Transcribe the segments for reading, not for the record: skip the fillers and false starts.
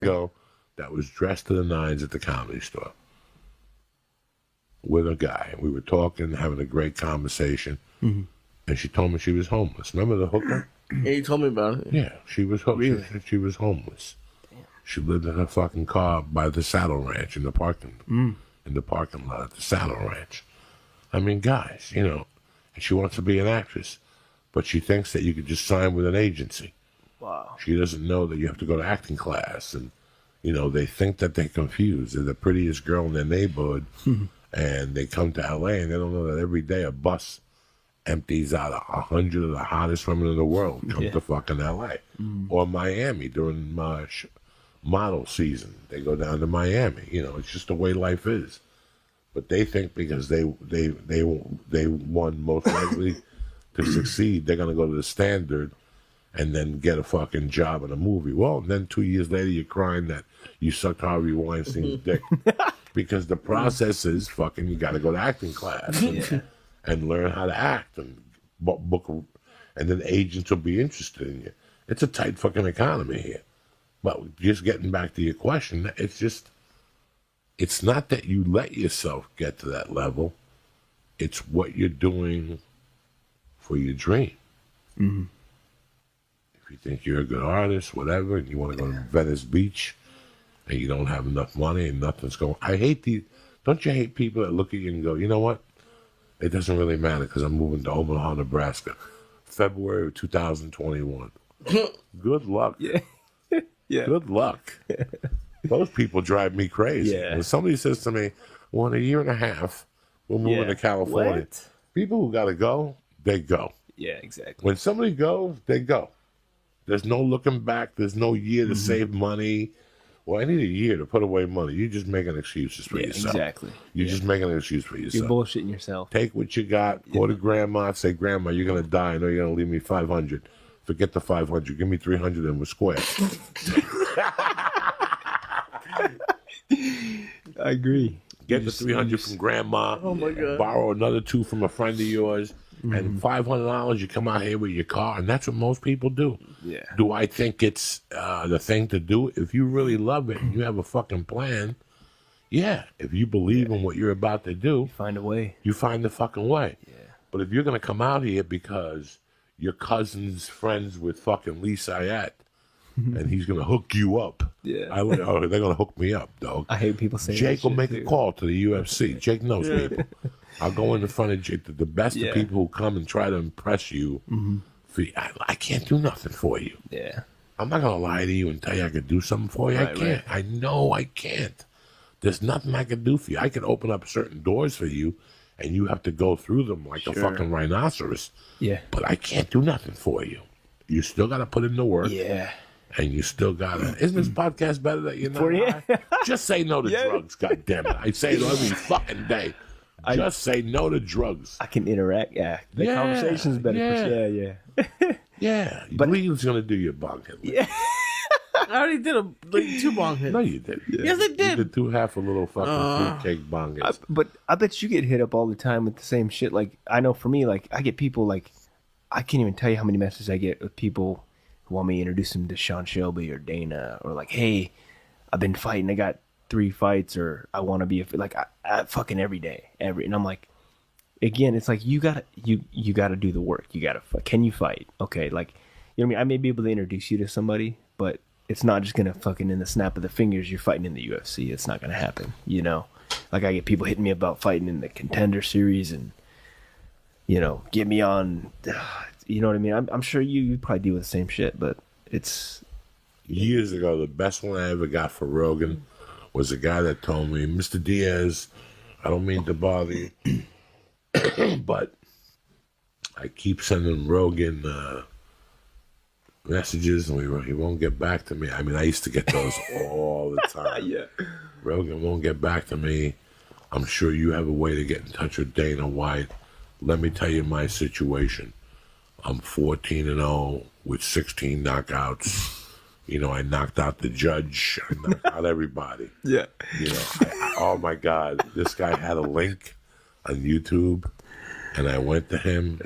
ago that was dressed to the nines at the Comedy Store with a guy. We were talking, having a great conversation, and she told me she was homeless. Remember the hooker? Yeah, you told me about it. Yeah, she was homeless. Really? She was homeless. Damn. She lived in her fucking car by the Saddle Ranch in the parking lot at the Saddle Ranch. I mean, guys, you know, and she wants to be an actress, but she thinks that you could just sign with an agency. Wow. She doesn't know that you have to go to acting class, and you know, they think that they're confused. They're the prettiest girl in their neighborhood, and they come to LA and they don't know that every day a bus empties out 100 of the hottest women in the world come to fucking LA or Miami during model season. They go down to Miami. You know, it's just the way life is. But they think because they won most likely to succeed, they're gonna go to the Standard and then get a fucking job in a movie. Well, then 2 years later, you're crying that you sucked Harvey Weinstein's dick. Because the process is fucking, you got to go to acting class and learn how to act and book, and then agents will be interested in you. It's a tight fucking economy here. But just getting back to your question, it's not that you let yourself get to that level. It's what you're doing for your dream. Mm-hmm. You think you're a good artist, whatever, and you want to go to Venice Beach, and you don't have enough money and nothing's going. I hate these. Don't you hate people that look at you and go, you know what? It doesn't really matter because I'm moving to Omaha, Nebraska, February of 2021. Good luck. Yeah. Good luck. Those people drive me crazy. Yeah. When somebody says to me, well, in a year and a half, we're moving to California. What? People who got to go, they go. Yeah, exactly. When somebody goes, they go. There's no looking back. There's no year to save money. Well, I need a year to put away money. You're just making excuses for yourself. Exactly. You're just making an excuse for yourself. You're bullshitting yourself. Take what you got. Go to grandma. Say, Grandma, you're going to die. I know you're going to leave me 500. Forget the 500. Give me 300 and we're square. I agree. Get the 300 from grandma. Oh, my God. Borrow another 2 from a friend of yours. And $500, you come out here with your car, and that's what most people do. Yeah. Do I think it's the thing to do? If you really love it and you have a fucking plan, yeah. If you believe in what you're about to do, Find a way. you find the fucking way. Yeah. But if you're going to come out here because your cousin's friends with fucking Lee Syatt, and he's going to hook you up. Yeah. They're going to hook me up, dog. I hate people saying Jake that will make shit, a call to the UFC. Jake knows people. I'll go in front of Jake. The best of people who come and try to impress you. I can't do nothing for you. Yeah. I'm not going to lie to you and tell you I could do something for you. I can't. I know I can't. There's nothing I can do for you. I can open up certain doors for you, and you have to go through them like a fucking rhinoceros. Yeah. But I can't do nothing for you. You still got to put in the work. Yeah. And you still got to... Isn't this podcast better that you're not high? Just say no to drugs, goddammit. I say it every fucking day. Just say no to drugs. I can interact. Yeah. The conversation's better. Yeah. Yeah. But Lee's going to do your bong hit. Yeah. I already did like 2 bong hits. No, you didn't. Yes, I did. You did 2 half a little fucking fruitcake bong hits. But I bet you get hit up all the time with the same shit. Like, I know for me, like, I get people, like, I can't even tell you how many messages I get with people who want me to introduce them to Sean Shelby or Dana, or like, hey, I've been fighting. I got 3 fights, or I want to be like, I fucking every day, and I'm like, again, it's like you gotta do the work. You gotta. Can you fight? Okay, like, you know what I mean. I may be able to introduce you to somebody, but it's not just gonna fucking in the snap of the fingers. You're fighting in the UFC. It's not gonna happen. You know, like I get people hitting me about fighting in the Contender Series, and you know, get me on. You know what I mean? I'm sure you probably deal with the same shit, but it's years ago. The best one I ever got for Rogan was a guy that told me, Mr. Diaz, I don't mean to bother you, but I keep sending Rogan messages and he won't get back to me. I mean, I used to get those all the time. Yeah. Rogan won't get back to me. I'm sure you have a way to get in touch with Dana White. Let me tell you my situation. I'm 14-0 with 16 knockouts. You know, I knocked out the judge. I knocked out everybody. Yeah. You know, oh my God, this guy had a link on YouTube, and I went to him,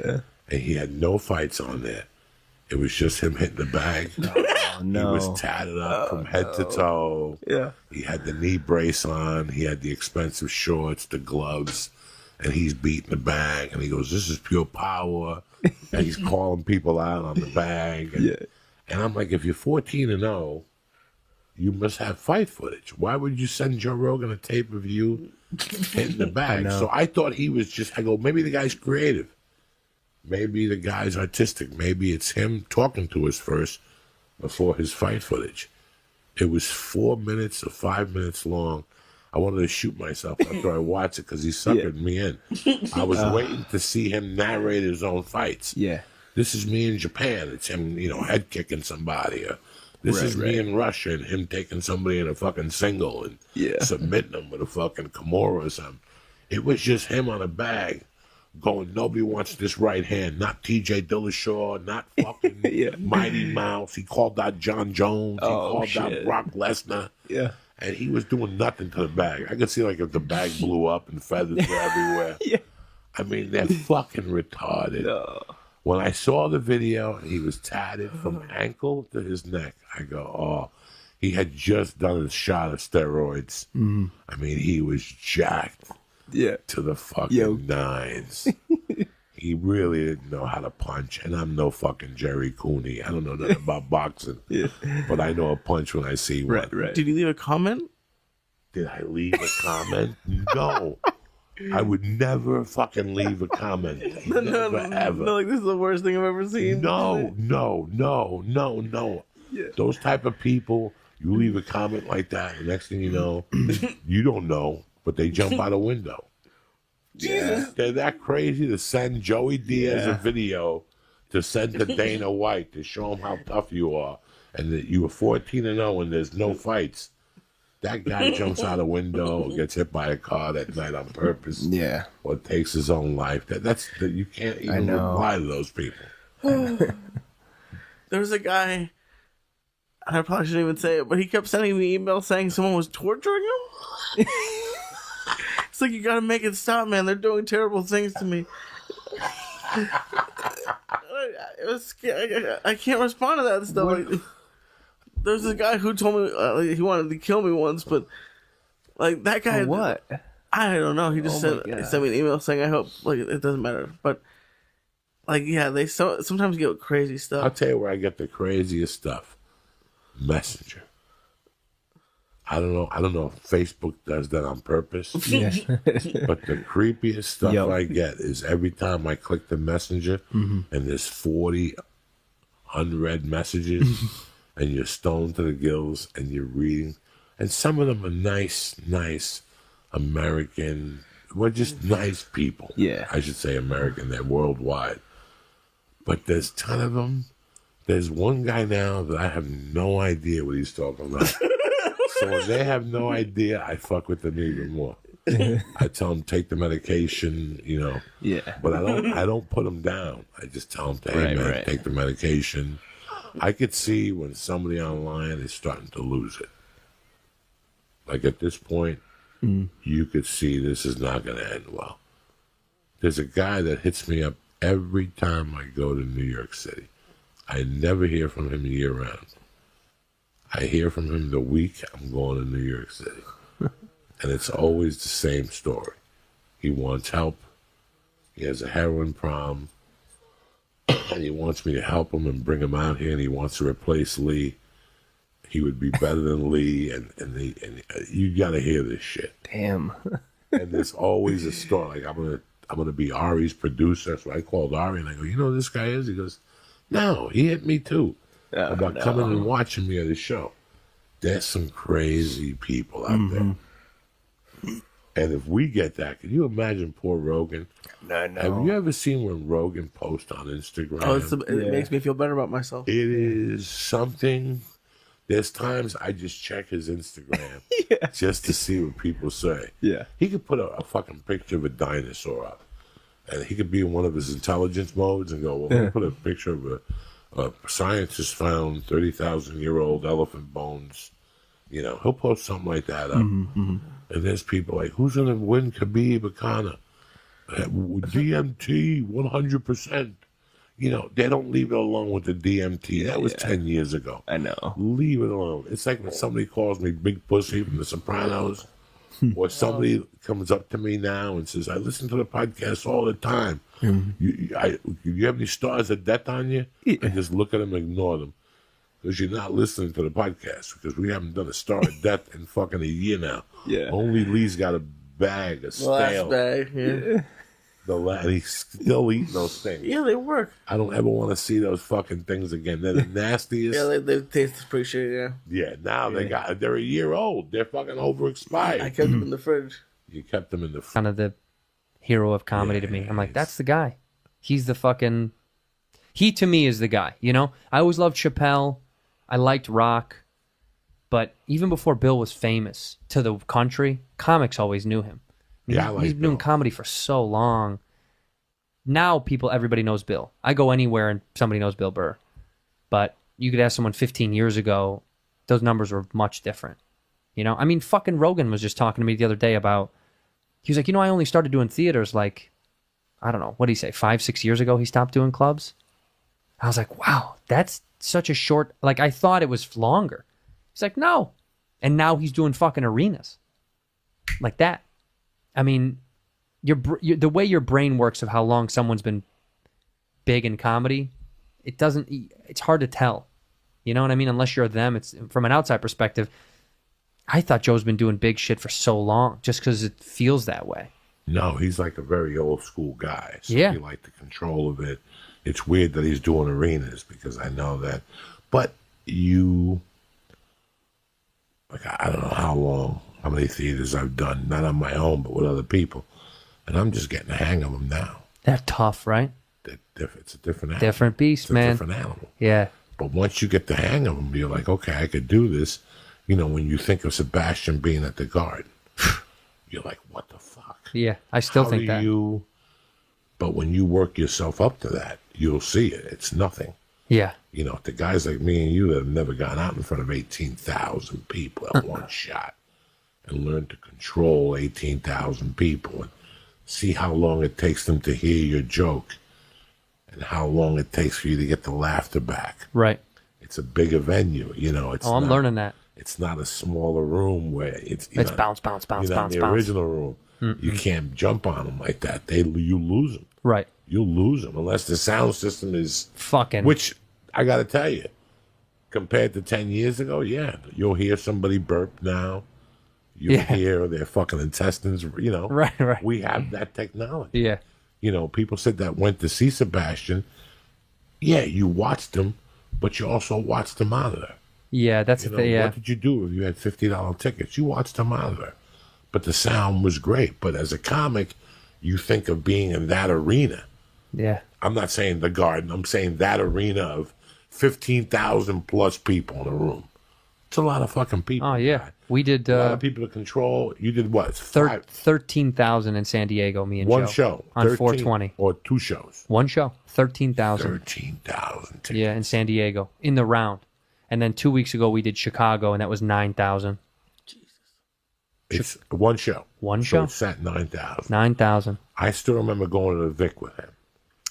and he had no fights on there. It was just him hitting the bag. Oh, no. He was tatted up from head to toe. Yeah. He had the knee brace on. He had the expensive shorts, the gloves, and he's beating the bag. And he goes, "This is pure power." And he's calling people out on the bag. And I'm like, if you're 14-0, you must have fight footage. Why would you send Joe Rogan a tape of you hitting the bag? So I thought he was just, I go, maybe the guy's creative. Maybe the guy's artistic. Maybe it's him talking to us first before his fight footage. It was 4 minutes or 5 minutes long. I wanted to shoot myself after I watched it because he suckered me in. I was waiting to see him narrate his own fights. Yeah. This is me in Japan. It's him, head kicking somebody. This is me in Russia and him taking somebody in a fucking single and submitting them with a fucking Kimura or something. It was just him on a bag going, nobody wants this right hand. Not T.J. Dillashaw, not fucking Mighty Mouse. He called out John Jones. He called out Brock Lesnar. Yeah. And he was doing nothing to the bag. I could see like if the bag blew up and feathers were everywhere. I mean, they're fucking retarded. When I saw the video, he was tatted from ankle to his neck. I go, oh, he had just done a shot of steroids. I mean, he was jacked to the fucking nines. He really didn't know how to punch. And I'm no fucking Jerry Cooney. I don't know nothing about boxing. But I know a punch when I see one. Did you leave a comment? Did I leave a comment? No. I would never fucking leave a comment. Never, ever. No, like, this is the worst thing I've ever seen. No. Those type of people, you leave a comment like that, the next thing you know, you don't know, but they jump out a window. Jesus. They're that crazy to send Joey Diaz a video to send to Dana White to show him how tough you are and that you were 14-0 and there's no fights. That guy jumps out a window or gets hit by a car that night on purpose. Yeah. Or takes his own life. You can't even reply to those people. There was a guy, I probably shouldn't even say it, but he kept sending me emails saying someone was torturing him. It's like, you gotta make it stop, man. They're doing terrible things to me. I can't respond to that stuff. Like, there's this guy who told me he wanted to kill me once, but like that guy. For what? I don't know. He just sent me an email saying, I hope, like, it doesn't matter. But like, yeah, they sometimes get crazy stuff. I'll tell you where I get the craziest stuff. Messenger. I don't know if Facebook does that on purpose. But the creepiest stuff I get is every time I click the Messenger and there's 40 unread messages and you're stoned to the gills and you're reading. And some of them are nice American, just nice people. Yeah. I should say American, they're worldwide. But there's a ton of them. There's one guy now that I have no idea what he's talking about. So when they have no idea, I fuck with them even more. I tell them take the medication, Yeah. But I don't put them down. I just tell them, hey man, take the medication. I could see when somebody online is starting to lose it. Like at this point, you could see this is not going to end well. There's a guy that hits me up every time I go to New York City. I never hear from him year round. I hear from him the week I'm going to New York City. And it's always the same story. He wants help. He has a heroin problem. And he wants me to help him and bring him out here. And he wants to replace Lee. He would be better than Lee. And you got to hear this shit. Damn. And there's always a story. Like, I'm gonna be Ari's producer. So I called Ari and I go, you know who this guy is? He goes, no, he hit me too. About coming and watching me at the show. There's some crazy people out there. And if we get that, can you imagine poor Rogan? No. Have you ever seen when Rogan posts on Instagram? Oh, it makes me feel better about myself. It is something. There's times I just check his Instagram just to see what people say. Yeah. He could put a fucking picture of a dinosaur up. And he could be in one of his intelligence modes and go, well, let me put a picture of a scientist found 30,000-year-old elephant bones. He'll post something like that up. And there's people like, who's going to win Khabib or Conor? DMT, 100%. You know, they don't leave it alone with the DMT. That was 10 years ago. I know. Leave it alone. It's like when somebody calls me Big Pussy from The Sopranos, or somebody comes up to me now and says, I listen to the podcast all the time. You have any stars of death on you? I just look at them and ignore them. Because you're not listening to the podcast. Because we haven't done a star of death in fucking a year now. Yeah. Only Lee's got a bag of stale. Last bag, yeah. And he's still eating those things. Yeah, they work. I don't ever want to see those fucking things again. They're the nastiest. Yeah, they taste pretty shit, yeah. Yeah, now they're a year old. They're fucking over expired. I kept them in the fridge. You kept them in the fridge. Kind of the hero of comedy to me. I'm like, that's the guy. He's the fucking... He, to me, is the guy, you know? I always loved Chappelle. I liked rock. But even before Bill was famous to the country, comics always knew him. Yeah, I like He's been doing comedy for so long. Now everybody knows Bill. I go anywhere and somebody knows Bill Burr. But you could ask someone 15 years ago, those numbers were much different. You know, I mean, fucking Rogan was just talking to me the other day about, he was like, you know, I only started doing theaters like, I don't know, what did he say, 5-6 years ago he stopped doing clubs? I was like, wow, that's such a short, like I thought it was longer. He's like, no. And now he's doing fucking arenas. Like that. I mean, the way your brain works of how long someone's been big in comedy, it's hard to tell. You know what I mean? Unless you're them, it's from an outside perspective. I thought Joe's been doing big shit for so long just because it feels that way. No, he's like a very old school guy. So Yeah. he like the control of it. It's weird that he's doing arenas because I know that. But I don't know how many theaters I've done, not on my own, but with other people. And I'm just getting the hang of them now. They're tough, right? It's a different animal. Different beast, It's a man. different animal. Yeah. But once you get the hang of them, you're like, okay, I could do this. You know, when you think of Sebastian being at the Garden, you're like, what the fuck? Yeah, I still How think do that. But when you work yourself up to that, you'll see it. It's nothing. Yeah. You know, the guys like me and you that have never gone out in front of 18,000 people at one shot and learned to control 18,000 people and see how long it takes them to hear your joke and how long it takes for you to get the laughter back. Right. It's a bigger venue, you know. I'm learning that. It's not a smaller room where it's Bounce, bounce, you're not in the original room. You can't jump on them like that. You lose them. Right. You'll lose them unless the sound system is Fucking. Which I got to tell you, compared to 10 years ago, yeah, you'll hear somebody burp now. You'll hear their fucking intestines. You know, Right. We have that technology. Yeah. You know, people said that went to see Sebastian. Yeah, you watched him, but you also watched the monitor. Yeah, that's You the know, thing. Yeah. What did you do if you had $50 tickets? You watched the monitor. But the sound was great. But as a comic, you think of being in that arena. Yeah. I'm not saying the Garden. I'm saying that arena of 15,000 plus people in a room. It's a lot of fucking people. Oh, yeah. We did A lot of people to control. You did what? 13,000 in San Diego, me and One Joe. show. On 420. Or two shows. One show. 13,000. 13,000 tickets. Yeah, in San Diego. In the round. And then 2 weeks ago, we did Chicago, and that was 9,000. It's one show. One So show? it's at 9,000. 9,000. I still remember going to the Vic with him.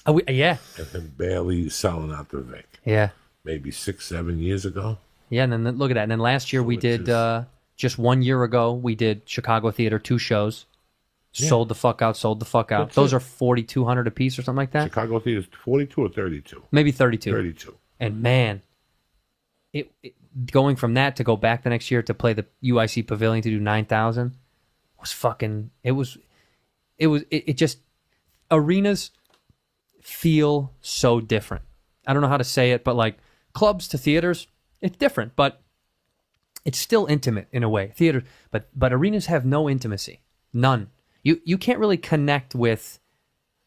Oh, yeah. And him barely selling out the Vic. Yeah. Maybe 6-7 years ago. Yeah, and then look at that. And then last year we did, just 1 year ago, we did Chicago Theater, 2 shows. Yeah. Sold the fuck out, sold the fuck out. That's Those it. are 4,200 a piece or something like that. Chicago Theater's 42 or 32? Maybe 32. 32. And man, it going from that to go back the next year to play the UIC Pavilion to do 9,000 was fucking. It just arenas feel so different. I don't know how to say it, but like clubs to theaters, it's different, but it's still intimate in a way. Theater, but arenas have no intimacy, none. You can't really connect with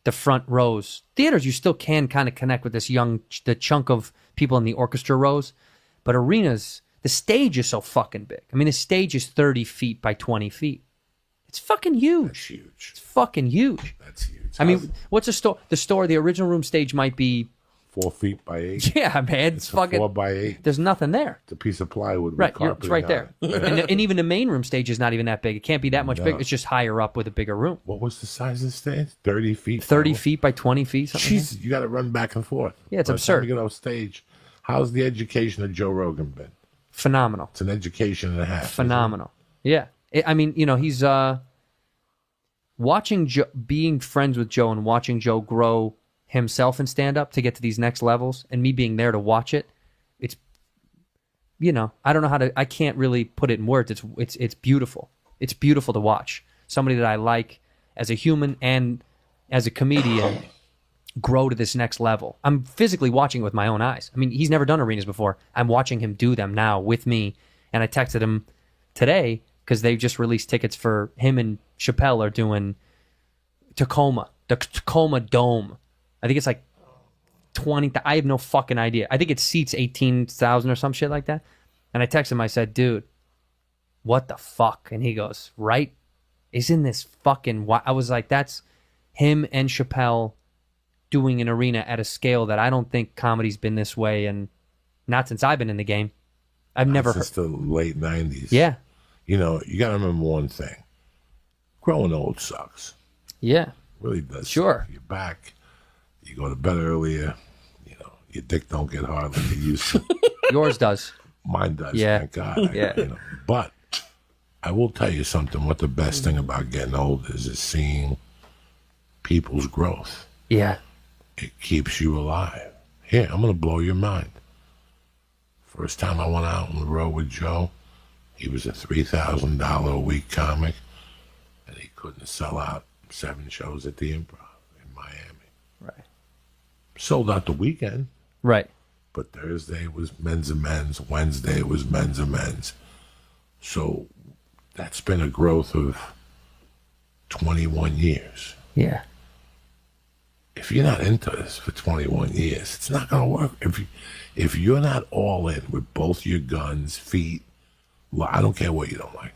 the front rows. Theaters, you still can kind of connect with the chunk of people in the orchestra rows, but arenas, the stage is so fucking big. I mean, the stage is 30 feet by 20 feet. It's fucking huge. That's huge. It's fucking huge. That's huge. I mean, what's the store? The original room stage might be 4 feet by 8. Yeah, man, it's It's a fucking. 4 by 8. There's nothing there. It's a piece of plywood with Right, carpeting it's right there. on it. And even the main room stage is not even that big. It can't be that much No. bigger. It's just higher up with a bigger room. What was the size of the stage? 30 feet? 30 probably? feet by 20 feet, something like that. Jesus, you got to run back and forth. Yeah, it's By the time absurd. you get off stage, how's the education of Joe Rogan been? Phenomenal. It's an education and a half. isn't it? Phenomenal. Yeah. I mean, he's watching Joe, being friends with Joe and watching Joe grow himself and stand up to get to these next levels, and me being there to watch it. It's, I don't know how to. I can't really put it in words. It's beautiful. It's beautiful to watch somebody that I like as a human and as a comedian grow to this next level. I'm physically watching it with my own eyes. I mean, he's never done arenas before. I'm watching him do them now with me, and I texted him today because they just released tickets for him and Chappelle are doing Tacoma, the Tacoma Dome. I think it's like 20. I have no fucking idea. I think it seats 18,000 or some shit like that. And I texted him. I said, dude, what the fuck? And he goes, right? Isn't this fucking... I was like, that's him and Chappelle doing an arena at a scale that I don't think comedy's been this way, and not since I've been in the game. I've never heard... Since the late 90s. Yeah. You got to remember one thing. Growing old sucks. Yeah. Really does. Sure. You're back. You go to bed earlier. Your dick don't get hard like it used to. Yours does. Mine does. Yeah. Thank God. Yeah. But I will tell you something. What the best thing about getting old is seeing people's growth. Yeah. It keeps you alive. Here, I'm going to blow your mind. First time I went out on the road with Joe, he was a $3,000 a week comic, and he couldn't sell out 7 shows at the Improv in Miami. Right. Sold out the weekend, Right. but Thursday was men's and men's, Wednesday was men's and men's. So that's been a growth of 21 years. Yeah. If you're not into this for 21 years, it's not going to work. If you're not all in with both your guns, feet, I don't care what you don't like.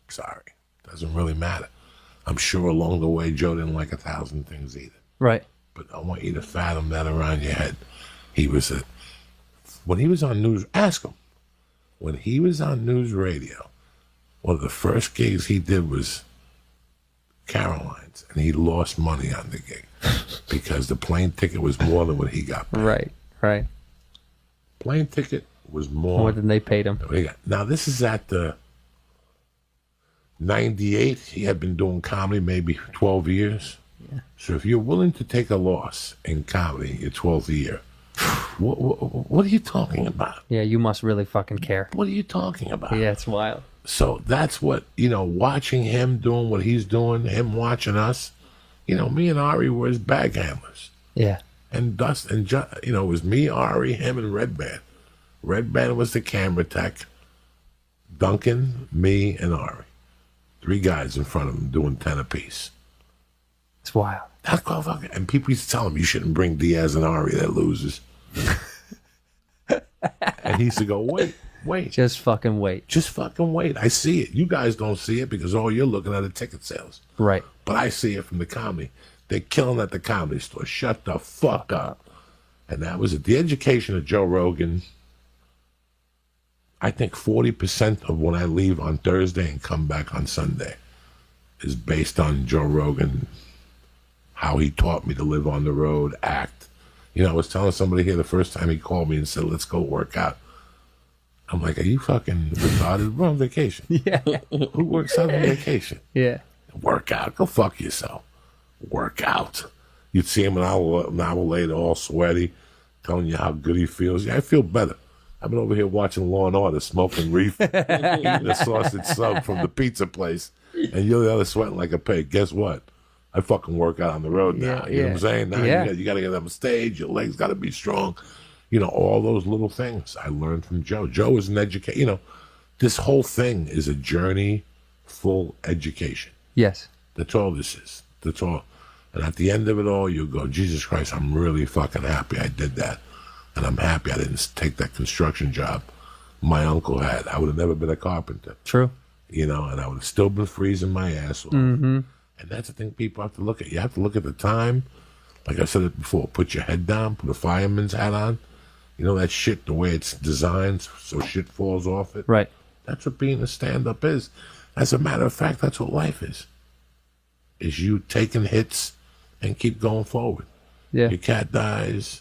Sorry. Doesn't really matter. I'm sure along the way, Joe didn't like 1,000 things either. Right. But I want you to fathom that around your head. When he was on news, ask him. When he was on news radio, one of the first gigs he did was Caroline's, and he lost money on the gig because the plane ticket was more than what he got paid. Right. Right. Plane ticket was more More than they paid him. than what he got. Now, this is at the 98. He had been doing comedy maybe 12 years. Yeah. So if you're willing to take a loss in comedy your 12th year, what are you talking about? Yeah, you must really fucking care. What are you talking about? Yeah, it's wild. So that's what, watching him doing what he's doing, him watching us, me and Ari were his bag handlers. Yeah. And Dustin, it was me, Ari, him, and Red Band. Red Band was the camera tech. Duncan, me, and Ari. 3 guys in front of him doing 10 apiece. It's wild. That's fucking. And people used to tell him, you shouldn't bring Diaz and Ari, they're losers. And he used to go, wait. Just fucking wait. Just fucking wait. I see it. You guys don't see it because all you're looking at are ticket sales. Right. But I see it from the comedy. They're killing at the comedy store. Shut the fuck up. And that was it. The education of Joe Rogan, I think 40% of when I leave on Thursday and come back on Sunday is based on Joe Rogan, how he taught me to live on the road, act. I was telling somebody here the first time he called me and said, let's go work out. I'm like, are you fucking retarded? We're on vacation. Yeah. Who works out on vacation? Yeah. Work out. Go fuck yourself. Work out. You'd see him an hour later, all sweaty, telling you how good he feels. Yeah, I feel better. I've been over here watching Law and Order, smoking reef, eating a sausage sub from the pizza place, and you're the other sweating like a pig. Guess what? I fucking work out on the road now. You know what I'm saying? Now you got to get on stage. Your legs got to be strong. All those little things I learned from Joe. Joe is an educator. This whole thing is a journey, full education. Yes. That's all this is. That's all. And at the end of it all, you go, Jesus Christ, I'm really fucking happy I did that. And I'm happy I didn't take that construction job my uncle had. I would have never been a carpenter. True. And I would have still been freezing my ass off. Mm-hmm. And that's the thing people have to look at. You have to look at the time, Like I said it before, put your head down, put a fireman's hat on. You know that shit, the way it's designed so shit falls off it? Right. That's what being a stand-up is. As a matter of fact, that's what life is you taking hits and keep going forward. Yeah. Your cat dies,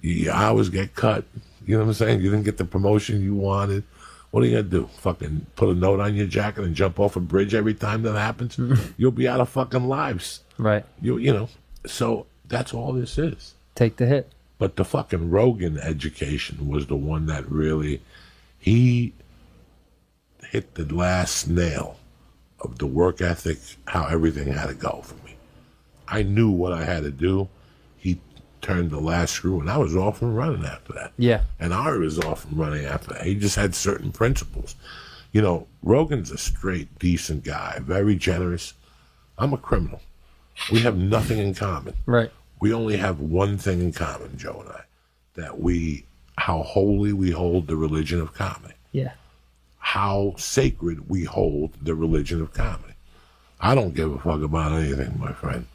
your hours get cut. You know what I'm saying? You didn't get the promotion you wanted. What are you going to do? Fucking put a note on your jacket and jump off a bridge every time that happens? You'll be out of fucking lives. Right. You know, so that's all this is. Take the hit. But the fucking Rogan education was the one that really, he hit the last nail of the work ethic, how everything had to go for me. I knew what I had to do. He turned the last screw, and I was off and running after that. Yeah. And Ari was off and running after that. He just had certain principles. You know, Rogan's a straight, decent guy, very generous. I'm a criminal. We have nothing in common. Right. We only have one thing in common, Joe and I, that how holy we hold the religion of comedy. Yeah. How sacred we hold the religion of comedy. I don't give a fuck about anything, my friend.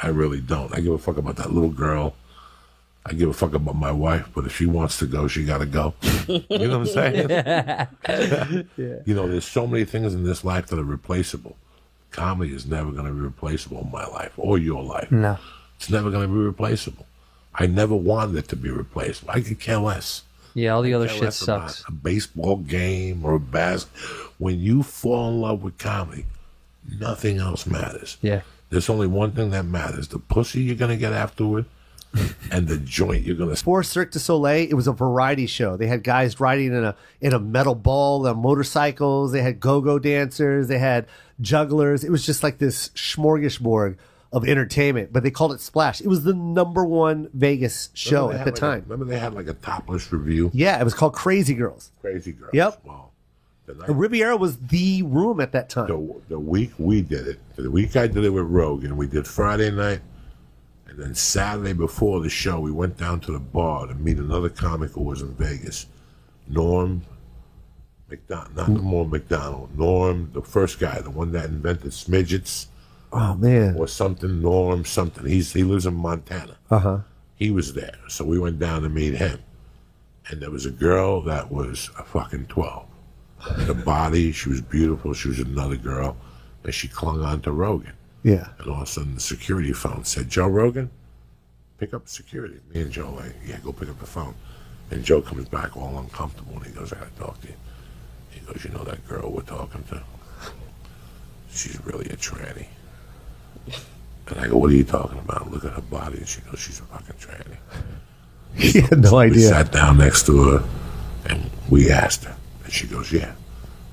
I really don't. I give a fuck about that little girl. I give a fuck about my wife, but if she wants to go, she got to go. You know what I'm saying? Yeah. You know, there's so many things in this life that are replaceable. Comedy is never going to be replaceable in my life or your life. No. It's never going to be replaceable. I never wanted it to be replaceable. I could care less. Yeah, all the other Care shit less about sucks. a baseball game or a when you fall in love with comedy, nothing else matters. Yeah. There's only one thing that matters: the pussy you're gonna get afterward, and the joint you're gonna. Before Cirque du Soleil, it was a variety show. They had guys riding in a metal ball on motorcycles. They had go-go dancers. They had jugglers. It was just like this smorgasbord of entertainment, but they called it Splash. It was the #1 Vegas show at the time. Remember they had like a topless review. Yeah, it was called Crazy Girls. Crazy Girls. Yep. Wow. The Riviera was the room at that time. The week we did it, the week I did it with Rogan, we did Friday night, and then Saturday before the show, we went down to the bar to meet another comic who was in Vegas, Norm McDonald, not Norm McDonald, Norm, the first guy, the one that invented smidgets. Oh man. Or something, Norm something. He lives in Montana. Uh-huh. He was there, so we went down to meet him. And there was a girl that was a fucking 12. The body, she was beautiful. She was another girl, and she clung on to Rogan. Yeah. And all of a sudden, the security phone said, "Joe Rogan, pick up security." Me and Joe like, "Yeah, go pick up the phone." And Joe comes back all uncomfortable, and he goes, "I gotta talk to you." He goes, "You know that girl we're talking to? She's really a tranny." And I go, "What are you talking about?" Look at her body. And she goes, "She's a fucking tranny." He had no We idea. sat down next to her, and we asked her. And she goes, "Yeah.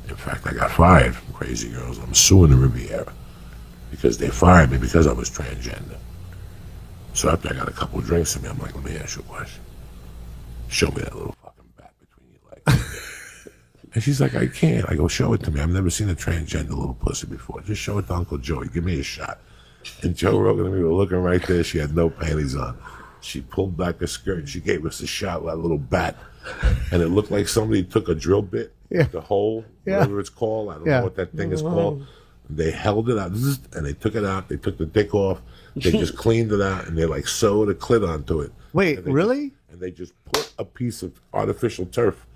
In fact, I got fired from Crazy Girls. I'm suing the Riviera because they fired me because I was transgender." So after I got a couple of drinks in me, I'm like, "Let me ask you a question. Show me that little fucking bat between your legs." And she's like, "I can't." I go, "Show it to me. I've never seen a transgender little pussy before. Just show it to Uncle Joey. Give me a shot." And Joe Rogan and me were looking right there. She had no panties on. She pulled back her skirt and she gave us a shot with that little bat. And it looked like somebody took a drill bit, the hole, whatever it's called. I don't know what that thing is called. They held it out and they took it out. They took the dick off. They just cleaned it out and they like sewed a clit onto it. Wait, really? And they just put a piece of artificial turf,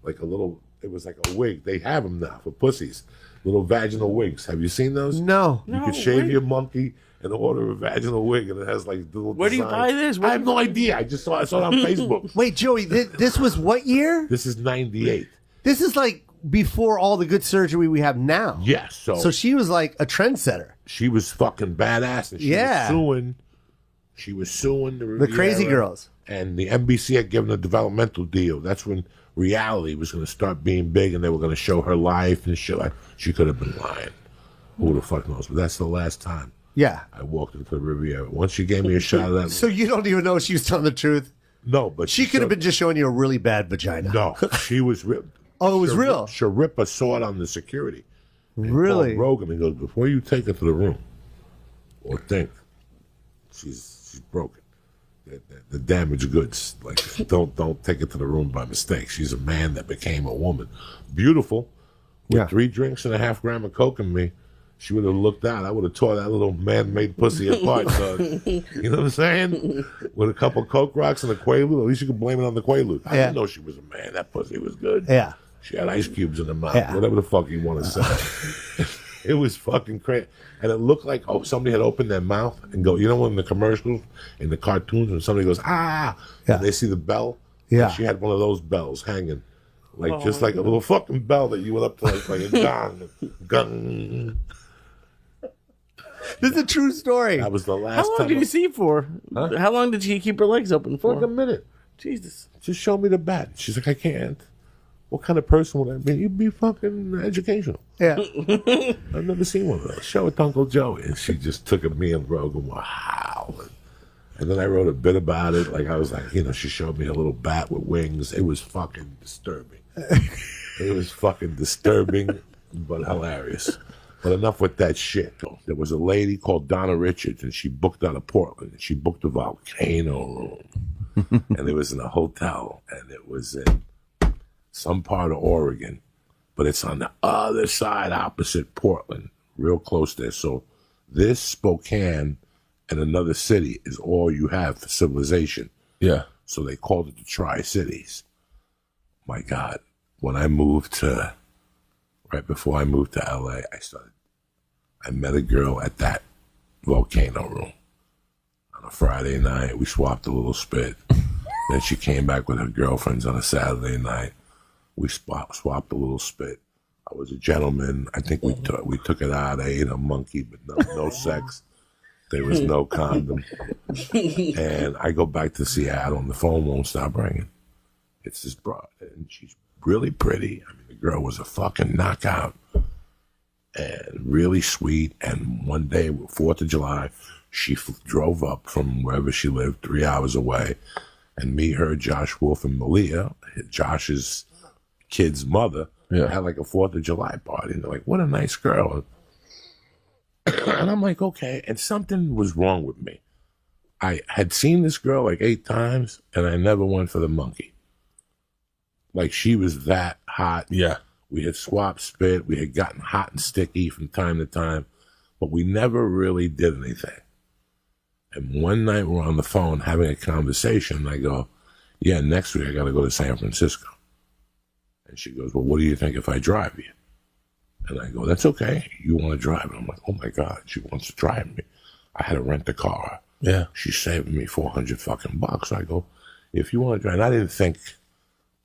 like a little, it was like a wig. They have them now for pussies. Little vaginal wigs. Have you seen those? No. You could shave your monkey and order a vaginal wig, and it has like little. Where do you buy this? I have no idea. I saw it on Facebook. Wait, Joey, this was what year? This is '98. This is like before all the good surgery we have now. Yes. So she was like a trendsetter. She was fucking badass, and she was suing The Crazy Girls. And the NBC had given a developmental deal. That's when reality was going to start being big, and they were going to show her life and shit. Like she could have been lying. Who the fuck knows? But that's the last time. Yeah. I walked into the Riviera. Once she gave me a shot of that. So you don't even know if she was telling the truth? No, but She could have been just showing you a really bad vagina. No, she was real. Oh, it was real? She'll rip a sword on the security. And Really? called Rogan and goes, "Before you take her to the room, or think she's broken. The damaged goods. Like don't take it to the room by mistake. She's a man that became a woman. Beautiful. With 3 drinks and a half gram of coke in me, She would have looked out. I would have tore that little man-made pussy apart, dog. You know what I'm saying? With a couple Coke Rocks and a Quaalude. At least you could blame it on the Quaalude. I didn't know she was a man. That pussy was good. Yeah. She had ice cubes in her mouth. Yeah. Whatever the fuck you want to say. It was fucking crazy. And it looked like, somebody had opened their mouth and go, you know, in the commercials, in the cartoons, when somebody goes, ah, and they see the bell? Yeah. And she had one of those bells hanging. Like, just like a little fucking bell that you went up to, like a gong. Gong. This is a true story. That was the last How long time. did you see for? Huh? How long did she keep her legs open for? For like a minute. Jesus. Just show me the bat. She's like, I can't. What kind of person would I be? You'd be fucking educational. Yeah. I've never seen one of those. Show it to Uncle Joey. And she just took it, me and Rogan were howling. And then I wrote a bit about it. Like, I was like, you know, she showed me a little bat with wings. It was fucking disturbing. It was fucking disturbing, but hilarious. But enough with that shit. There was a lady called Donna Richards, and she booked out of Portland. And she booked a volcano room. And it was in a hotel. And it was in some part of Oregon. But it's on the other side, opposite Portland, real close there. So this, Spokane, and another city is all you have for civilization. Yeah. So they called it the Tri-Cities. My God. When I moved to, right before I moved to LA, I met a girl at that volcano room. On a Friday night, we swapped a little spit. Then she came back with her girlfriends on a Saturday night. We swapped a little spit. I was a gentleman. I think we took it out. I ate a monkey, but no sex. There was no condom. And I go back to Seattle, and the phone won't stop ringing. It's this broad, and she's really pretty. I mean, the girl was a fucking knockout and really sweet. And one day, 4th of July, she drove up from wherever she lived, 3 hours away, and me, her, Josh Wolf, and Malia, Josh's kid's mother, had like a 4th of July party. And they're like, what a nice girl. And I'm like, okay. And something was wrong with me. I had seen this girl like 8 times, and I never went for the monkey. Like, she was that hot. Yeah. We had swapped spit. We had gotten hot and sticky from time to time, but we never really did anything. And one night we're on the phone having a conversation, and I go, yeah, next week I got to go to San Francisco. And she goes, well, what do you think if I drive you? And I go, that's okay. You want to drive? And I'm like, oh my God, she wants to drive me. I had to rent a car. Yeah. She's saving me $400 fucking bucks. I go, if you want to drive, and I didn't think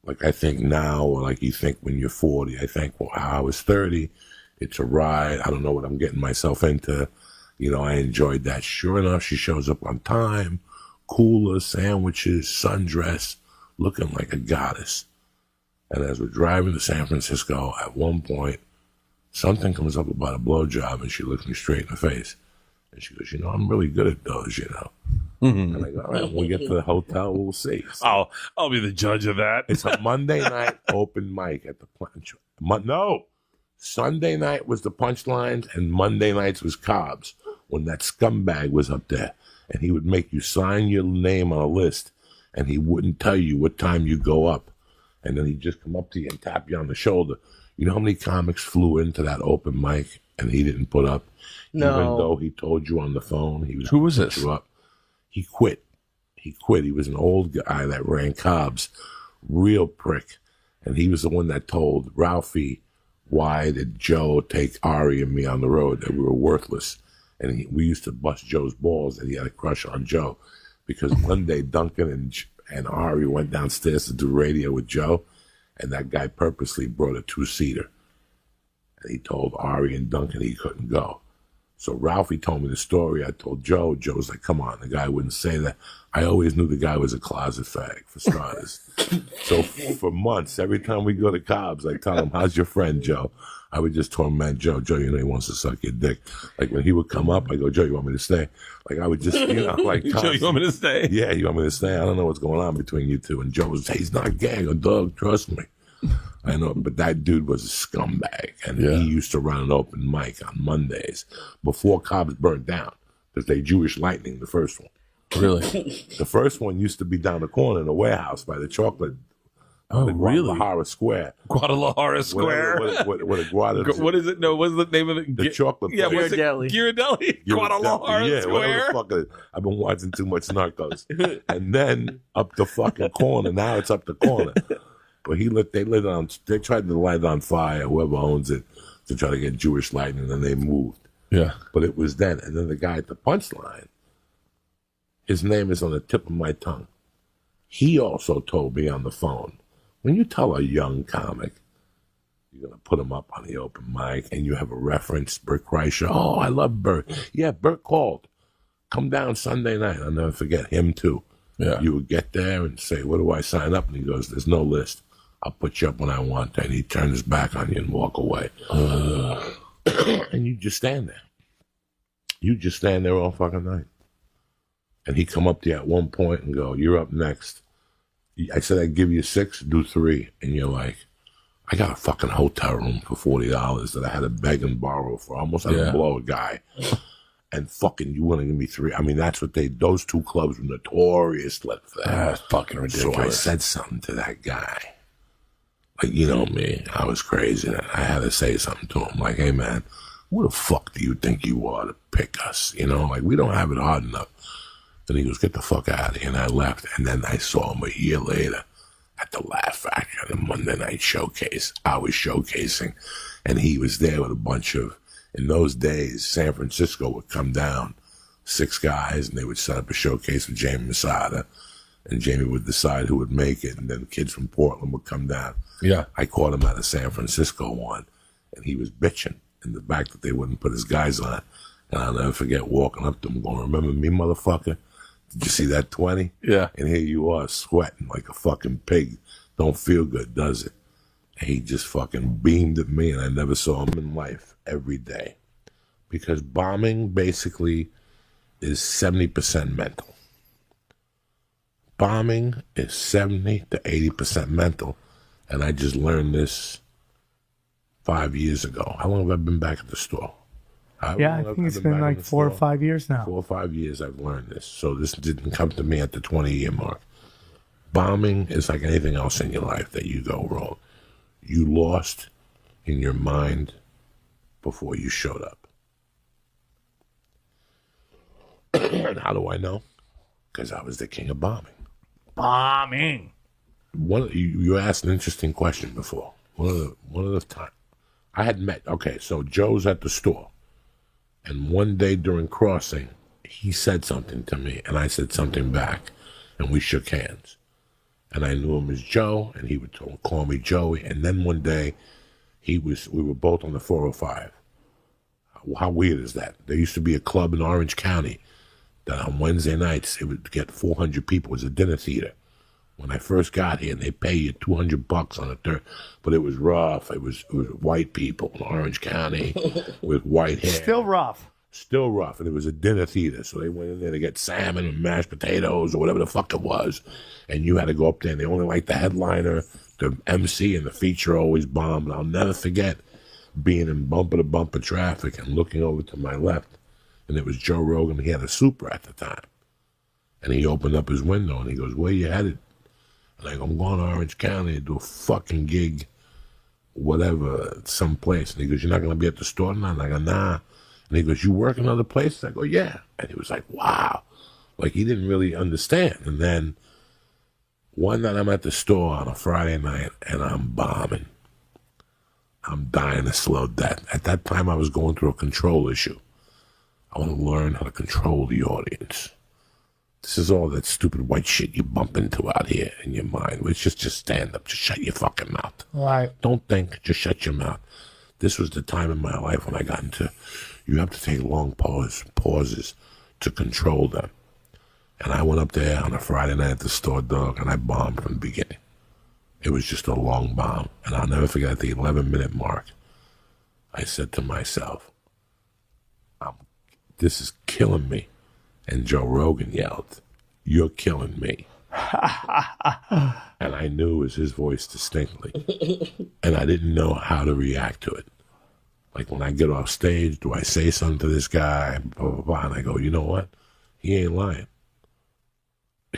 like I think now, or like you think when you're 40. I think, well, I was 30. It's a ride. I don't know what I'm getting myself into. You know, I enjoyed that. Sure enough, she shows up on time, cooler, sandwiches, sundress, looking like a goddess. And as we're driving to San Francisco, at one point, something comes up about a blowjob, and she looks me straight in the face. And she goes, you know, I'm really good at those, you know. Mm-hmm. And I go, all right, when we get to the hotel, we'll see. So I'll be the judge of that. it's a Monday night open mic at the Punch. No, Sunday night was the Punchlines, and Monday nights was Cobb's, when that scumbag was up there. And he would make you sign your name on a list, and he wouldn't tell you what time you go up. And then he'd just come up to you and tap you on the shoulder. You know how many comics flew into that open mic and he didn't put up? No. Even though he told you on the phone he was Who was gonna put this? you up. He quit. He was an old guy that ran Cobb's. Real prick. And he was the one that told Ralphie, why did Joe take Ari and me on the road, that we were worthless. And we used to bust Joe's balls that he had a crush on Joe. Because one day Duncan and Ari went downstairs to do radio with Joe, and that guy purposely brought a 2-seater. And he told Ari and Duncan he couldn't go. So Ralphie told me the story. I told Joe. Joe's like, come on, the guy wouldn't say that. I always knew the guy was a closet fag, for starters. So for months, every time we go to Cobb's, I tell him, how's your friend, Joe? I would just torment Joe. Joe, you know he wants to suck your dick. Like when he would come up, I go, Joe, you want me to stay? Like I would just, you know, like Joe, you want me to stay? Yeah, you want me to stay? I don't know what's going on between you two. And Joe was, hey, he's not gay, a dog, trust me. I know, but that dude was a scumbag. And he used to run an open mic on Mondays before Cobb's burned down. Because they Jewish Lightning, the first one. Really? The first one used to be down the corner in a warehouse by the chocolate Oh, really? Guadalajara Square. Guadalajara Square. What a Guadalajara. What is it? No, what's the name of it? The chocolate Yeah, place. what's it? Ghirardelli. Ghirardelli. Guadalajara Yeah, Square. whatever the fuck it is. I've been watching too much Narcos. And then up the fucking corner. Now it's up the corner. But they tried to light it on fire, whoever owns it, to try to get Jewish lighting, and then they moved. Yeah. But it was then. And then the guy at the punchline, his name is on the tip of my tongue. He also told me on the phone, when you tell a young comic, you're going to put him up on the open mic, and you have a reference, Bert Kreischer. Oh, I love Bert. Yeah, Bert called. Come down Sunday night. I'll never forget him, too. Yeah. You would get there and say, where do I sign up? And he goes, there's no list. I'll put you up when I want. And he turns his back on you and walk away. And you just stand there. You just stand there all fucking night. And he come up to you at one point and go, you're up next. I said, I'd give you 6, do 3. And you're like, I got a fucking hotel room for $40 that I had to beg and borrow for. I almost had to blow a guy. And fucking, you want to give me 3? I mean, that's what those 2 clubs were notorious for that. That's fucking ridiculous. So I said something to that guy. Like, you know me, I was crazy. And I had to say something to him. Like, hey, man, who the fuck do you think you are to pick us? You know, like, we don't have it hard enough. And he goes, get the fuck out of here. And I left. And then I saw him a year later at the Laugh Factory at the Monday Night Showcase. I was showcasing. And he was there with a bunch of, in those days, San Francisco would come down, 6 guys, and they would set up a showcase with Jamie Masada. And Jamie would decide who would make it. And then kids from Portland would come down. Yeah. I caught him at a San Francisco one. And he was bitching in the back that they wouldn't put his guys on. And I'll never forget walking up to him going, remember me, motherfucker? Did you see that 20? Yeah. And here you are sweating like a fucking pig. Don't feel good, does it? And he just fucking beamed at me, and I never saw him in life every day. Because bombing basically is 70% mental. Bombing is 70 to 80% mental. And I just learned this 5 years ago. How long have I been back at the store? Yeah, I think it's been like 4 or 5 years now. 4 or 5 years I've learned this. So this didn't come to me at the 20-year mark. Bombing is like anything else in your life that you go wrong. You lost in your mind before you showed up. And how do I know? Because I was the king of bombing. Bombing. You asked an interesting question before. One of the time I had met. Okay, so Joe's at the store. And one day during crossing, he said something to me, and I said something back, and we shook hands. And I knew him as Joe, and he would call me Joey. And then one day, we were both on the 405. How weird is that? There used to be a club in Orange County that on Wednesday nights, it would get 400 people. It was a dinner theater. When I first got here, and they pay you $200 on a third, but it was rough. It was white people in Orange County with white hair. Still rough. Still rough, and it was a dinner theater, so they went in there to get salmon and mashed potatoes or whatever the fuck it was, and you had to go up there, and they only liked the headliner, the MC, and the feature always bombed. And I'll never forget being in bumper-to-bumper traffic and looking over to my left, and it was Joe Rogan. He had a Supra at the time, and he opened up his window, and he goes, where you headed? And I go, I'm going to Orange County to do a fucking gig, whatever, someplace. And he goes, you're not going to be at the store tonight? And I go, nah. And he goes, you work in other places? I go, yeah. And he was like, wow. Like, he didn't really understand. And then one night I'm at the store on a Friday night, and I'm bombing. I'm dying a slow death. At that time, I was going through a control issue. I want to learn how to control the audience. This is all that stupid white shit you bump into out here in your mind. It's just stand up. Just shut your fucking mouth. Right. Don't think. Just shut your mouth. This was the time in my life when I got into, you have to take long pauses to control them. And I went up there on a Friday night at the store, dog, and I bombed from the beginning. It was just a long bomb. And I'll never forget at the 11-minute mark, I said to myself, this is killing me. And Joe Rogan yelled, you're killing me. And I knew it was his voice distinctly. And I didn't know how to react to it. Like, when I get off stage, do I say something to this guy? Blah, blah, blah. And I go, you know what? He ain't lying.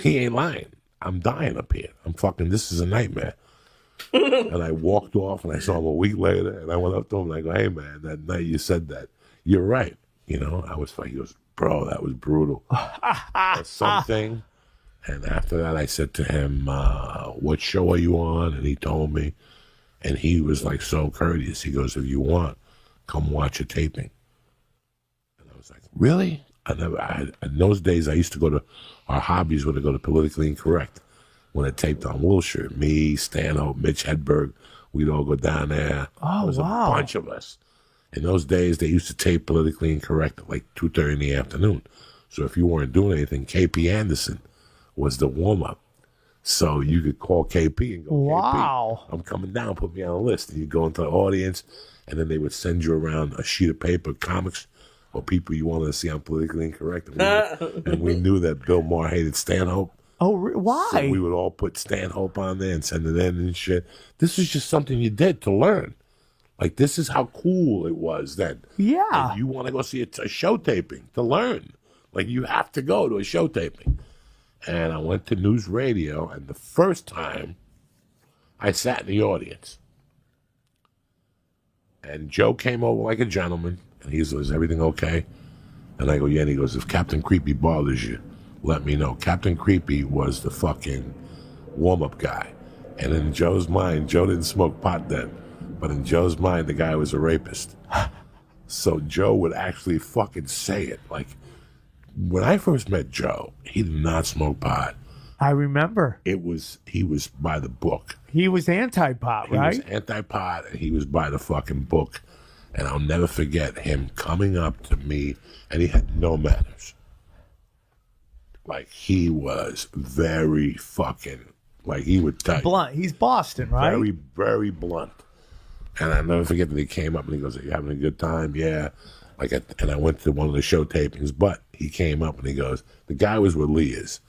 He ain't lying. I'm dying up here. This is a nightmare. And I walked off, and I saw him a week later, and I went up to him, and I go, hey, man, that night you said that. You're right. You know, I was like, he goes, bro, that was brutal. Or something. And after that, I said to him, what show are you on? And he told me. And he was like so courteous. He goes, if you want, come watch a taping. And I was like, really? In those days, I used to go to, our hobbies were to go to Politically Incorrect when it taped on Wilshire. Me, Stanhope, Mitch Hedberg, we'd all go down there. Oh, there was wow. a bunch of us. In those days, they used to tape Politically Incorrect at like 2:30 in the afternoon. So if you weren't doing anything, KP Anderson was the warm-up. So you could call KP and go, Wow. KP, I'm coming down, put me on a list. And you go into the audience, and then they would send you around a sheet of paper, comics, or people you wanted to see on Politically Incorrect. And we knew that Bill Maher hated Stanhope. Oh, why? So we would all put Stanhope on there and send it in and shit. This was just something you did to learn. Like, this is how cool it was then. Yeah. If you want to go see a show taping to learn. Like, you have to go to a show taping. And I went to news radio, and the first time I sat in the audience. And Joe came over like a gentleman, and he says, is everything okay? And I go, yeah. And he goes, if Captain Creepy bothers you, let me know. Captain Creepy was the fucking warm-up guy. And in Joe's mind, Joe didn't smoke pot then, but in Joe's mind, the guy was a rapist. So Joe would actually fucking say it. Like, when I first met Joe, he did not smoke pot. I remember. He was by the book. He was anti-pot, He right? was anti-pot, and he was by the fucking book. And I'll never forget him coming up to me, and he had no manners. Like, he was very fucking, like, he would tell you. Blunt. He's Boston, right? Very, very blunt. And I'll never forget that he came up and he goes, are you having a good time? Yeah. And I went to one of the show tapings, but he came up and he goes, the guy was with Leah's.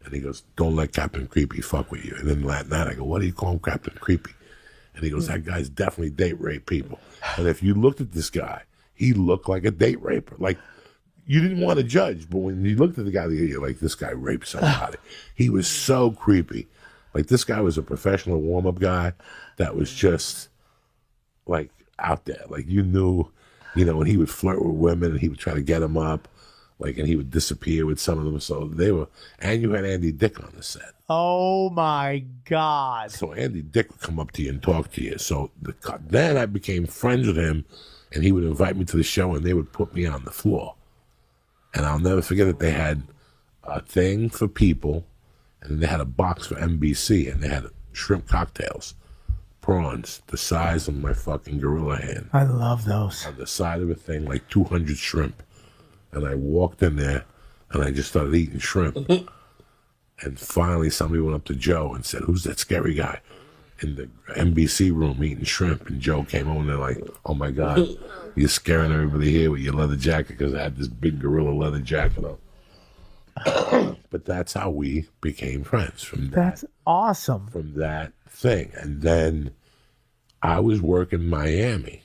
And he goes, don't let Captain Creepy fuck with you. And then that night I go, what do you call him, Captain Creepy? And he goes, that guy's definitely date rape people. And if you looked at this guy, he looked like a date raper. Like, you didn't want to judge, but when you looked at the guy, you're like, this guy raped somebody. He was so creepy. Like, this guy was a professional warm-up guy that was just, like, out there. Like, you knew, you know, and he would flirt with women, and he would try to get them up, like, and he would disappear with some of them. So they were, and you had Andy Dick on the set. Oh, my God. So Andy Dick would come up to you and talk to you. So then I became friends with him, and he would invite me to the show, and they would put me on the floor. And I'll never forget that they had a thing for people, and then they had a box for NBC, and they had shrimp cocktails, prawns, the size of my fucking gorilla hand. I love those. On the side of a thing, like 200 shrimp. And I walked in there, and I just started eating shrimp. And finally, somebody went up to Joe and said, who's that scary guy in the NBC room eating shrimp? And Joe came over there like, oh, my God, you're scaring everybody here with your leather jacket, because I had this big gorilla leather jacket on. But that's how we became friends from that. That's awesome. From that thing. And then I was working Miami.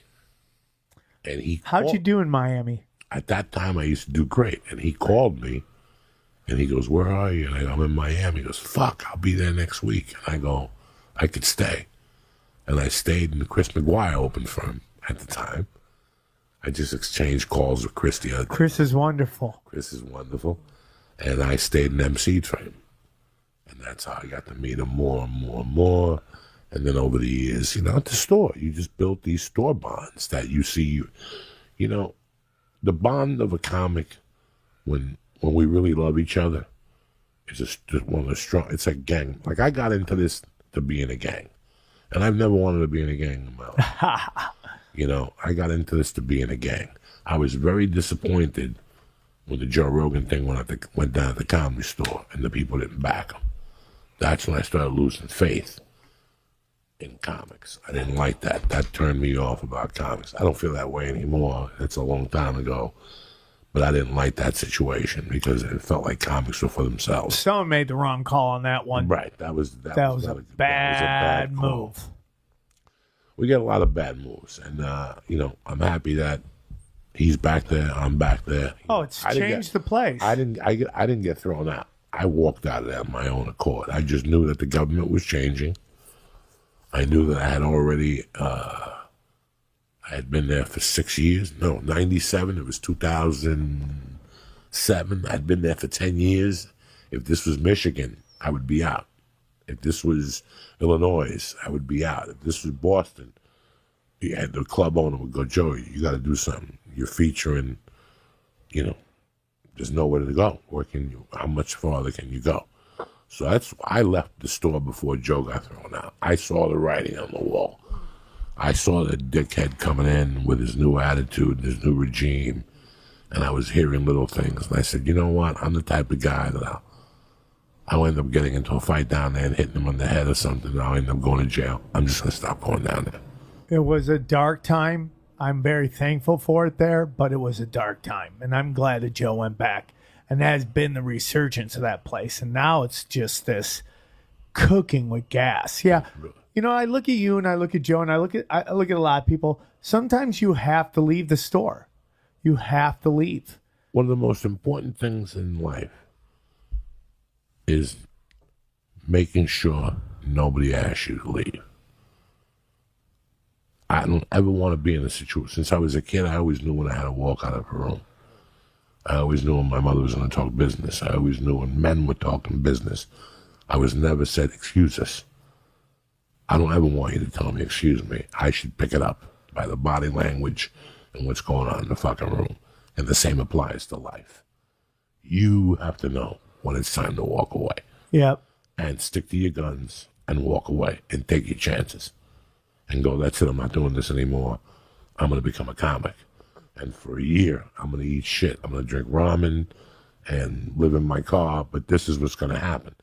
And How'd you do in Miami? At that time, I used to do great. And he called me, and he goes, where are you? And I go, I'm in Miami. He goes, fuck, I'll be there next week. And I go, I could stay. And I stayed, and Chris McGuire opened for him at the time. I just exchanged calls with Chris the other day. Chris is wonderful. Chris is wonderful. And I stayed and MC'd for him. And that's how I got to meet him more and more and more. And then over the years, you know, at the store, you just built these store bonds that you see, you know, the bond of a comic when we really love each other is just one of the strong. It's a gang. Like, I got into this to be in a gang, and I've never wanted to be in a gang in my life. You know, I got into this to be in a gang. I was very disappointed when the Joe Rogan thing went down at the Comedy Store and the people didn't back him. That's when I started losing faith in comics. I didn't like that. That turned me off about comics. I don't feel that way anymore. It's a long time ago. But I didn't like that situation because it felt like comics were for themselves. Someone made the wrong call on that one. Right. That was a bad move. We get a lot of bad moves. And, you know, I'm happy that he's back there. I'm back there. Oh, it's changed the place. I didn't get thrown out. I walked out of there on my own accord. I just knew that the government was changing. I knew that I had already, I had been there for 6 years. No, 97. It was 2007. I'd been there for 10 years. If this was Michigan, I would be out. If this was Illinois, I would be out. If this was Boston, the club owner would go, Joey, you got to do something. You're featuring, there's nowhere to go. How much farther can you go? So I left the store before Joe got thrown out. I saw the writing on the wall. I saw the dickhead coming in with his new attitude, his new regime, and I was hearing little things. And I said, you know what? I'm the type of guy that I'll end up getting into a fight down there and hitting him on the head or something, and I'll end up going to jail. I'm just going to stop going down there. It was a dark time. I'm very thankful for it there, but it was a dark time. And I'm glad that Joe went back. And that has been the resurgence of that place. And now it's just this cooking with gas. Yeah. I look at you and I look at Joe and I look at a lot of people. Sometimes you have to leave the store. You have to leave. One of the most important things in life is making sure nobody asks you to leave. I don't ever want to be in a situation. Since I was a kid, I always knew when I had to walk out of a room. I always knew when my mother was going to talk business. I always knew when men were talking business. I was never said, excuse us. I don't ever want you to tell me, excuse me. I should pick it up by the body language and what's going on in the fucking room. And the same applies to life. You have to know when it's time to walk away. Yep. And stick to your guns and walk away and take your chances. And go, that's it, I'm not doing this anymore. I'm going to become a comic. And for a year, I'm going to eat shit. I'm going to drink ramen and live in my car, but this is what's going to happen.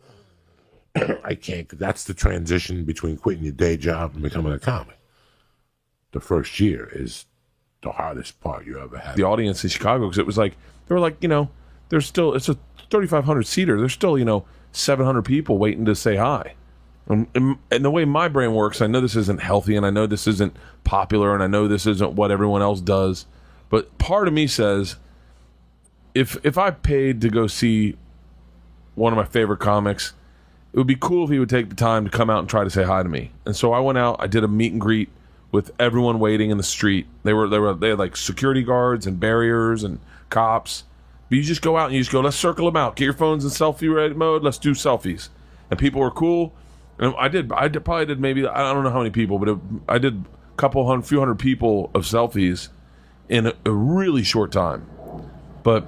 I can't, that's the transition between quitting your day job and becoming a comic. The first year is the hardest part you ever had. The audience in Chicago, because it was like, they were like, there's still, it's a 3,500 seater. There's still, 700 people waiting to say hi. And the way my brain works, I know this isn't healthy, and I know this isn't popular, and I know this isn't what everyone else does. But part of me says, if I paid to go see one of my favorite comics, it would be cool if he would take the time to come out and try to say hi to me. And so I went out, I did a meet and greet with everyone waiting in the street. They had like security guards and barriers and cops. But you just go out and you just go, let's circle them out. Get your phones in selfie ready mode. Let's do selfies. And people were cool. And I probably did maybe, I don't know how many people, but I did a few hundred people of selfies in a really short time. But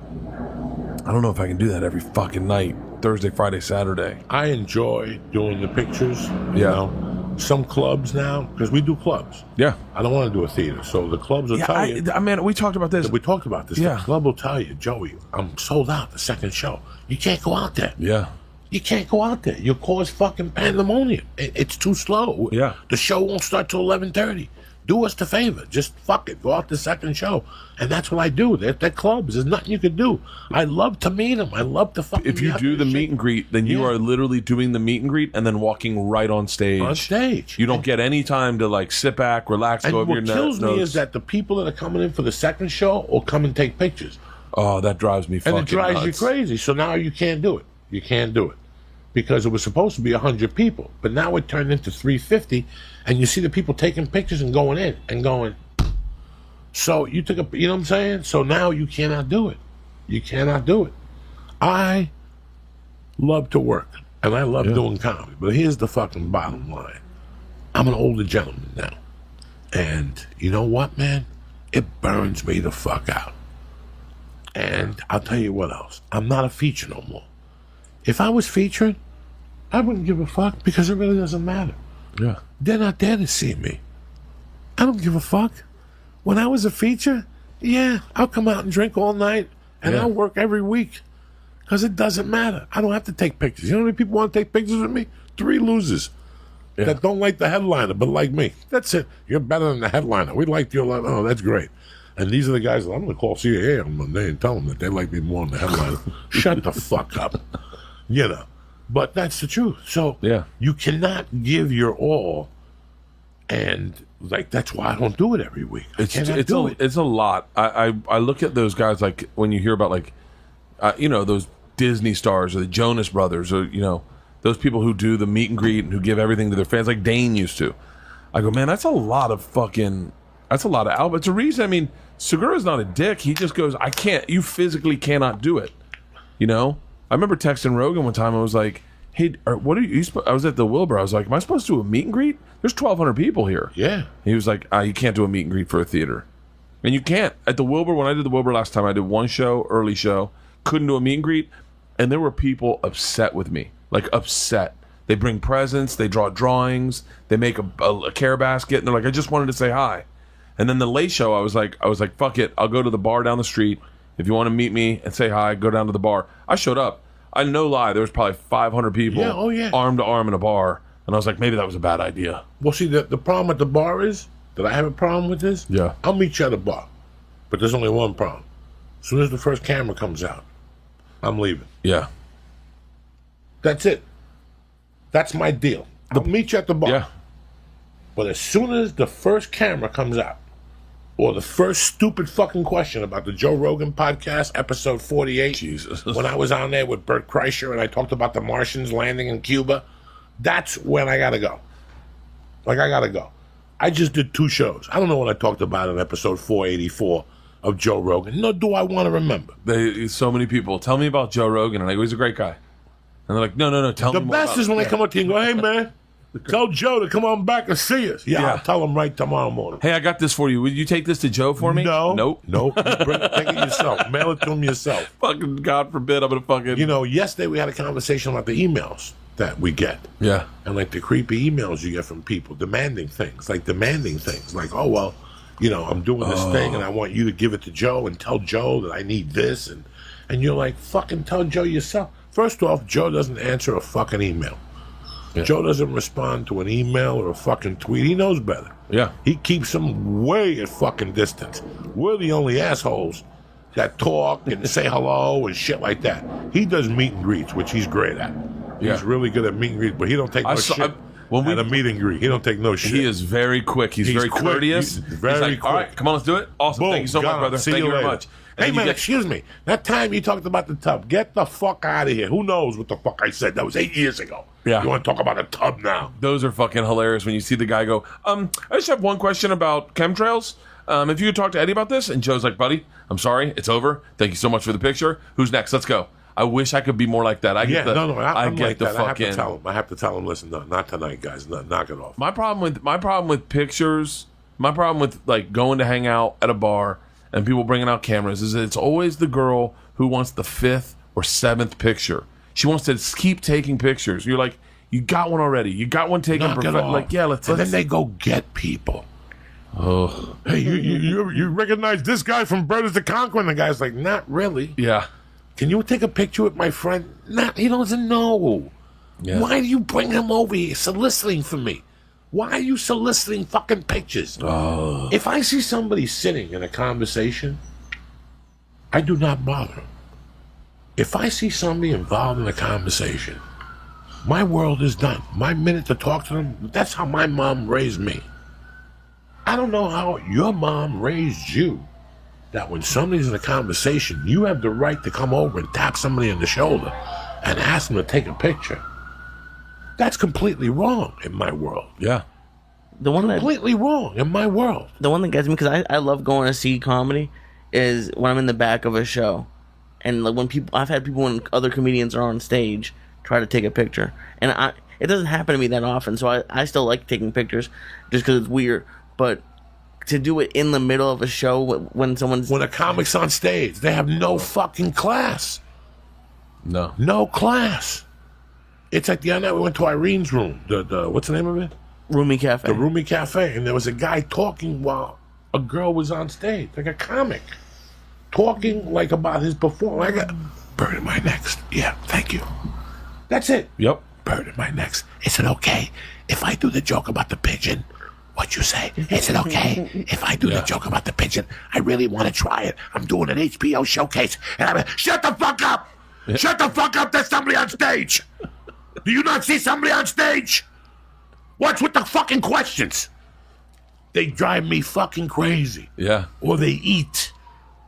I don't know if I can do that every fucking night, Thursday, Friday, Saturday. I enjoy doing the pictures. You know, some clubs now, because we do clubs. Yeah. I don't want to do a theater. So the clubs will tell you. I mean, we talked about this. We talked about this. Yeah. The club will tell you, Joey, I'm sold out the second show. You can't go out there. Yeah. You can't go out there. You'll cause fucking pandemonium. It's too slow. Yeah. The show won't start till 11:30. Do us the favor. Just fuck it. Go out the second show. And that's what I do. They're clubs. There's nothing you can do. I love to meet them. I love to fucking If you do the meet and greet, then you are literally doing the meet and greet and then walking right on stage. On stage. You don't get any time to like sit back, relax, And go over your what kills me notes. is that the people that are coming in for the second show will come and take pictures. Oh, that drives me fucking And it drives nuts. you crazy. So now you can't do it. You can't do it. Because it was supposed to be 100 people. But now it turned into 350. And you see the people taking pictures and going in and going. So you took a, you know what I'm saying? So now you cannot do it. You cannot do it. I love to work. And I love doing comedy. But here's the fucking bottom line. I'm an older gentleman now. And you know what, man? It burns me the fuck out. And I'll tell you what else. I'm not a feature no more. If I was featured, I wouldn't give a fuck because it really doesn't matter. Yeah. They're not there to see me. I don't give a fuck. When I was a feature, yeah, I'll come out and drink all night and I'll work every week because it doesn't matter. I don't have to take pictures. You know how many people want to take pictures with me? 3 losers that don't like the headliner but like me. That's it. You're better than the headliner. We liked you a lot. Oh, that's great. And these are the guys that I'm going to call CAA on Monday and tell them that they like me more than the headliner. Shut the fuck up. You know. But that's the truth. So you cannot give your all, and like that's why I don't do it every week. It's a lot. I look at those guys like when you hear about like, those Disney stars or the Jonas Brothers or those people who do the meet and greet and who give everything to their fans, like Dane used to. I go, man, that's a lot of album. It's a reason. I mean, Segura's not a dick. He just goes, I can't. You physically cannot do it. You know. I remember texting Rogan one time. I was like, hey, what are you? I was at the Wilbur. I was like, am I supposed to do a meet and greet? There's 1,200 people here. Yeah. He was like, you can't do a meet and greet for a theater. And you can't. At the Wilbur, when I did the Wilbur last time, I did one show, early show, couldn't do a meet and greet. And there were people upset with me. Like, upset. They bring presents, they draw drawings, they make a care basket, and they're like, I just wanted to say hi. And then the late show, I was like, fuck it, I'll go to the bar down the street. If you want to meet me and say hi, go down to the bar. I showed up. I no lie, there was probably 500 people arm to arm in a bar. And I was like, maybe that was a bad idea. Well, see, the problem at the bar is that I have a problem with this. Yeah. I'll meet you at the bar. But there's only one problem. As soon as the first camera comes out, I'm leaving. Yeah. That's it. That's my deal. I'll meet you at the bar. Yeah. But as soon as the first camera comes out, or the first stupid fucking question about the Joe Rogan podcast, episode 48, Jesus. when I was on there with Bert Kreischer and I talked about the Martians landing in Cuba, that's when I gotta go. Like, I gotta go. I just did 2 shows. I don't know what I talked about in episode 484 of Joe Rogan, nor do I want to remember. So many people tell me about Joe Rogan, and I go, he's a great guy. And they're like, no, tell me The more best about is when they come up to you and go, hey, man, tell Joe to come on back and see us. Yeah, I'll tell him right tomorrow morning. Hey, I got this for you. Would you take this to Joe for me? No. Nope. Take it yourself. Mail it to him yourself. Fucking God forbid I'm going to fucking... You know, yesterday we had a conversation about the emails that we get. Yeah. And, like, the creepy emails you get from people demanding things. Like, oh, well, you know, I'm doing this thing and I want you to give it to Joe and tell Joe that I need this. And you're like, fucking tell Joe yourself. First off, Joe doesn't answer a fucking email. Yeah. Joe doesn't respond to an email or a fucking tweet. He knows better. Yeah. He keeps them way at fucking distance. We're the only assholes that talk and say hello and shit like that. He does meet and greets, which he's great at. He's really good at meet and greets, but he don't take shit at a meet and greet. He don't take no shit. He is very quick. He's very quick. courteous. He's very like, quick. All right, come on, let's do it. Awesome. Boom, Thank you so much, brother. See Thank you very later. much. Hey, man, excuse me. That time you talked about the tub, get the fuck out of here. Who knows what the fuck I said? That was 8 years ago. Yeah. You want to talk about a tub now? Those are fucking hilarious when you see the guy go, I just have one question about chemtrails. If you could talk to Eddie about this. And Joe's like, buddy, I'm sorry. It's over. Thank you so much for the picture. Who's next? Let's go. I wish I could be more like that. I get I'm get like the that. fucking... I have to tell him, listen, no, not tonight, guys. No, knock it off. My problem with pictures, my problem with like going to hang out at a bar and people bringing out cameras is that it's always the girl who wants the 5th or 7th picture. She wants to keep taking pictures. You're like, you got one already. You got one taken. Like, yeah, let's. And then they go get people. Oh, hey, you recognize this guy from Bird is the Conqueror? And the guy's like, not really. Yeah. Can you take a picture with my friend? He doesn't know. Yeah. Why do you bring him over here soliciting for me? Why are you soliciting fucking pictures? Oh. If I see somebody sitting in a conversation, I do not bother. If I see somebody involved in a conversation, my world is done. My minute to talk to them, that's how my mom raised me. I don't know how your mom raised you. That when somebody's in a conversation, you have the right to come over and tap somebody on the shoulder and ask them to take a picture. That's completely wrong in my world. Yeah. Completely wrong in my world. The one that gets me, because I love going to see comedy, is when I'm in the back of a show. And like when I've had people when other comedians are on stage try to take a picture. And it doesn't happen to me that often, so I still like taking pictures just because it's weird. But to do it in the middle of a show when a Roomy Cafe. The Roomy Cafe. And there was a guy talking while a girl was on stage, like a comic. Talking like about his performance. I got bird in my next. Yeah, thank you. That's it. Yep. Bird in my next. Is it okay if I do the joke about the pigeon? What you say? Is it okay if I do the joke about the pigeon? I really want to try it. I'm doing an HBO showcase. And shut the fuck up! Yeah. Shut the fuck up! There's somebody on stage! Do you not see somebody on stage? What's with the fucking questions? They drive me fucking crazy. Yeah. Or they eat.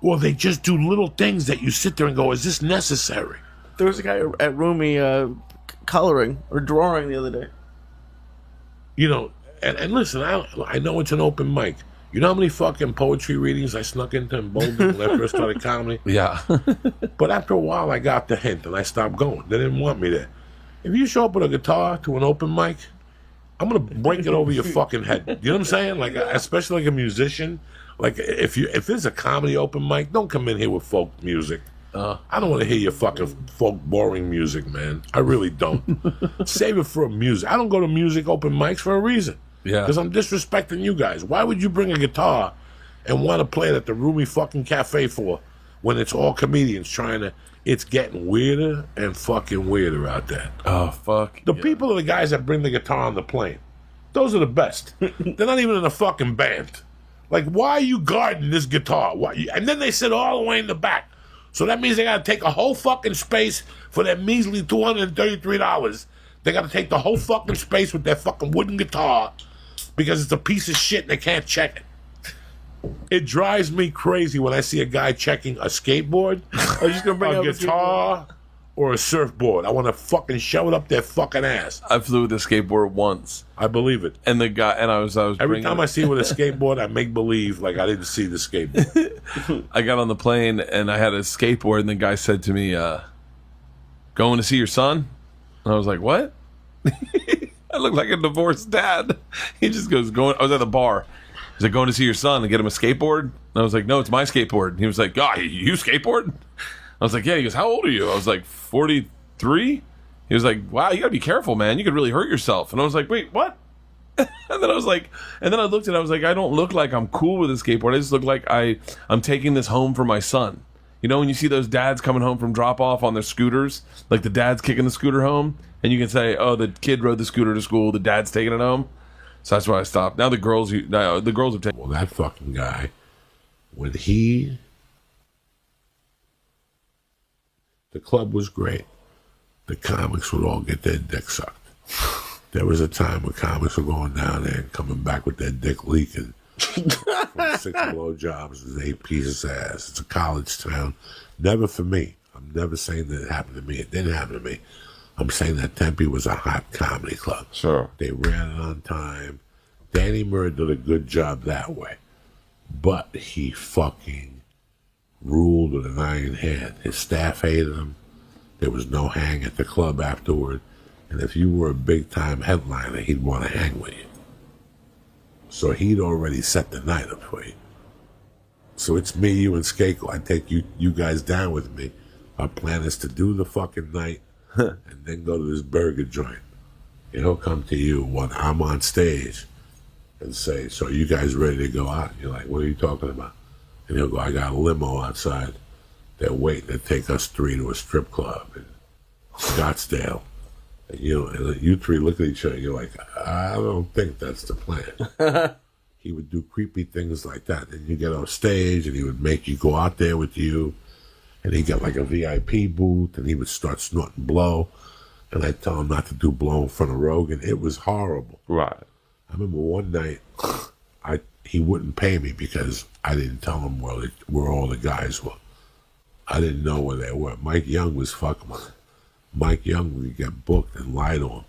Or they just do little things that you sit there and go, is this necessary? There was a guy at Roomy a coloring or drawing the other day. You know, and listen, I know it's an open mic. You know how many fucking poetry readings I snuck into in Bolden after I started comedy? Yeah. But after a while, I got the hint and I stopped going. They didn't want me there. If you show up with a guitar to an open mic, I'm gonna break it over your fucking head. You know what I'm saying? Like, especially like a musician. Like, if there's a comedy open mic, don't come in here with folk music. I don't want to hear your fucking folk boring music, man. I really don't. Save it for music. I don't go to music open mics for a reason. Yeah. Because I'm disrespecting you guys. Why would you bring a guitar and want to play it at the Roomy fucking Cafe for when it's all comedians trying to... It's getting weirder and fucking weirder out there. Oh, fuck. The people are the guys that bring the guitar on the plane. Those are the best. They're not even in a fucking band. Like, why are you guarding this guitar? And then they sit all the way in the back. So that means they got to take a whole fucking space for their measly $233. They got to take the whole fucking space with their fucking wooden guitar because it's a piece of shit and they can't check it. It drives me crazy when I see a guy checking a skateboard, I was just gonna bring a up a guitar, or a surfboard. I want to fucking shove it up their fucking ass. I flew with a skateboard once, I believe it. and the guy, and I was Every bringing time I see it with a skateboard, I make believe like I didn't see the skateboard. I got on the plane and I had a skateboard, and the guy said to me, "Going to see your son?" And I was like, "What?" I look like a divorced dad. He just goes, "Going." I was at the bar. He's like, "Going to see your son and get him a skateboard?" And I was like, "No, it's my skateboard." And he was like, "God, you skateboard?" I was like, "Yeah." He goes, "How old are you?" I was like, 43. He was like, "Wow, you gotta be careful, man. You could really hurt yourself." And I was like, "Wait, what?" And then I was like, and then I looked at it, I was like, I don't look like I'm cool with a skateboard. I just look like I'm taking this home for my son. You know, when you see those dads coming home from drop off on their scooters, like the dad's kicking the scooter home, and you can say, "Oh, the kid rode the scooter to school, the dad's taking it home." So that's why I stopped. Now the girls have taken. Well, that fucking guy, when the club was great. The comics would all get their dick sucked. There was a time when comics were going down there and coming back with their dick leaking. From 6 blowjobs and 8 pieces of ass. It's a college town. Never for me. I'm never saying that it happened to me. It didn't happen to me. I'm saying that Tempe was a hot comedy club. Sure. They ran it on time. Danny Murray did a good job that way. But he fucking ruled with an iron hand. His staff hated him. There was no hang at the club afterward. And if you were a big-time headliner, he'd want to hang with you. So he'd already set the night up for you. So it's me, you, and Skakel. I take you guys down with me. Our plan is to do the fucking night and then go to this burger joint. And he'll come to you when I'm on stage and say, "So you guys ready to go out?" And you're like, "What are you talking about?" And he'll go, "I got a limo outside. They're waiting to take us 3 to a strip club in Scottsdale." And you 3 look at each other and you're like, "I don't think that's the plan." He would do creepy things like that. And you get on stage and he would make you go out there with you. And he got like a VIP booth and he would start snorting blow. And I'd tell him not to do blow in front of Rogan. It was horrible. Right. I remember one night he wouldn't pay me because I didn't tell him where all the guys were. I didn't know where they were. Mike Young was fucking with him. Mike Young would get booked and lie to him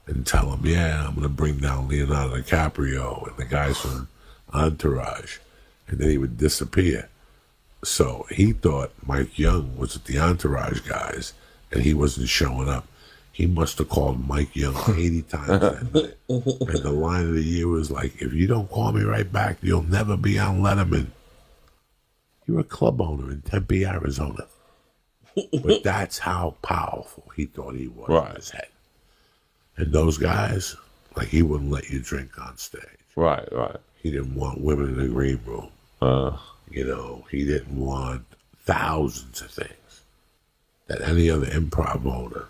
and tell him, "Yeah, I'm going to bring down Leonardo DiCaprio and the guys from Entourage." And then he would disappear. So he thought Mike Young was with the Entourage guys and he wasn't showing up. He must have called Mike Young 80 times that night. And the line of the year was like, "If you don't call me right back, you'll never be on Letterman." You're a club owner in Tempe, Arizona. But that's how powerful he thought he was in his head. And those guys, like, he wouldn't let you drink on stage. Right. He didn't want women in the green room. He didn't want thousands of things that any other improv owner.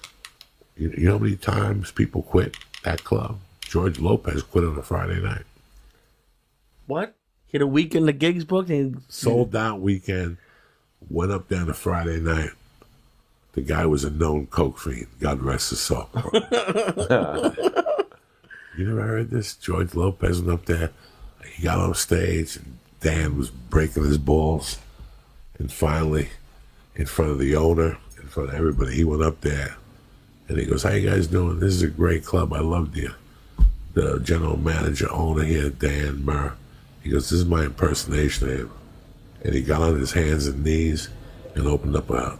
You know how many times people quit that club? George Lopez quit on a Friday night. What? He had a weekend of gigs booked and Sold out weekend, went up there on a Friday night. The guy was a known coke fiend. God rest his soul. You never heard this? George Lopez went up there. He got on stage and Dan was breaking his balls. And finally, in front of the owner, in front of everybody, he went up there And he goes, how you guys doing? This is a great club. I love the general manager, owner here, Dan Murr. He goes, this is my impersonation of him. And he got on his hands and knees and opened up a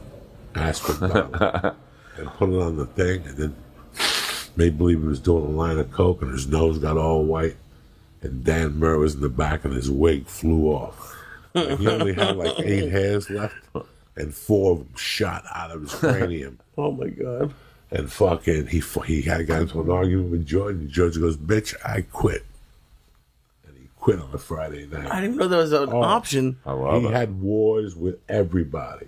aspirin bottle and put it on the thing, and then made believe he was doing a line of coke, and his nose got all white. And Dan Murr was in the back, and his wig flew off. And he only had like 8 hairs left, and 4 of them shot out of his cranium. Oh my god. And fucking, he had got into an argument with George, and George goes, bitch, I quit. And he quit on a Friday night. I didn't know there was an option. I love He it. had wars with everybody.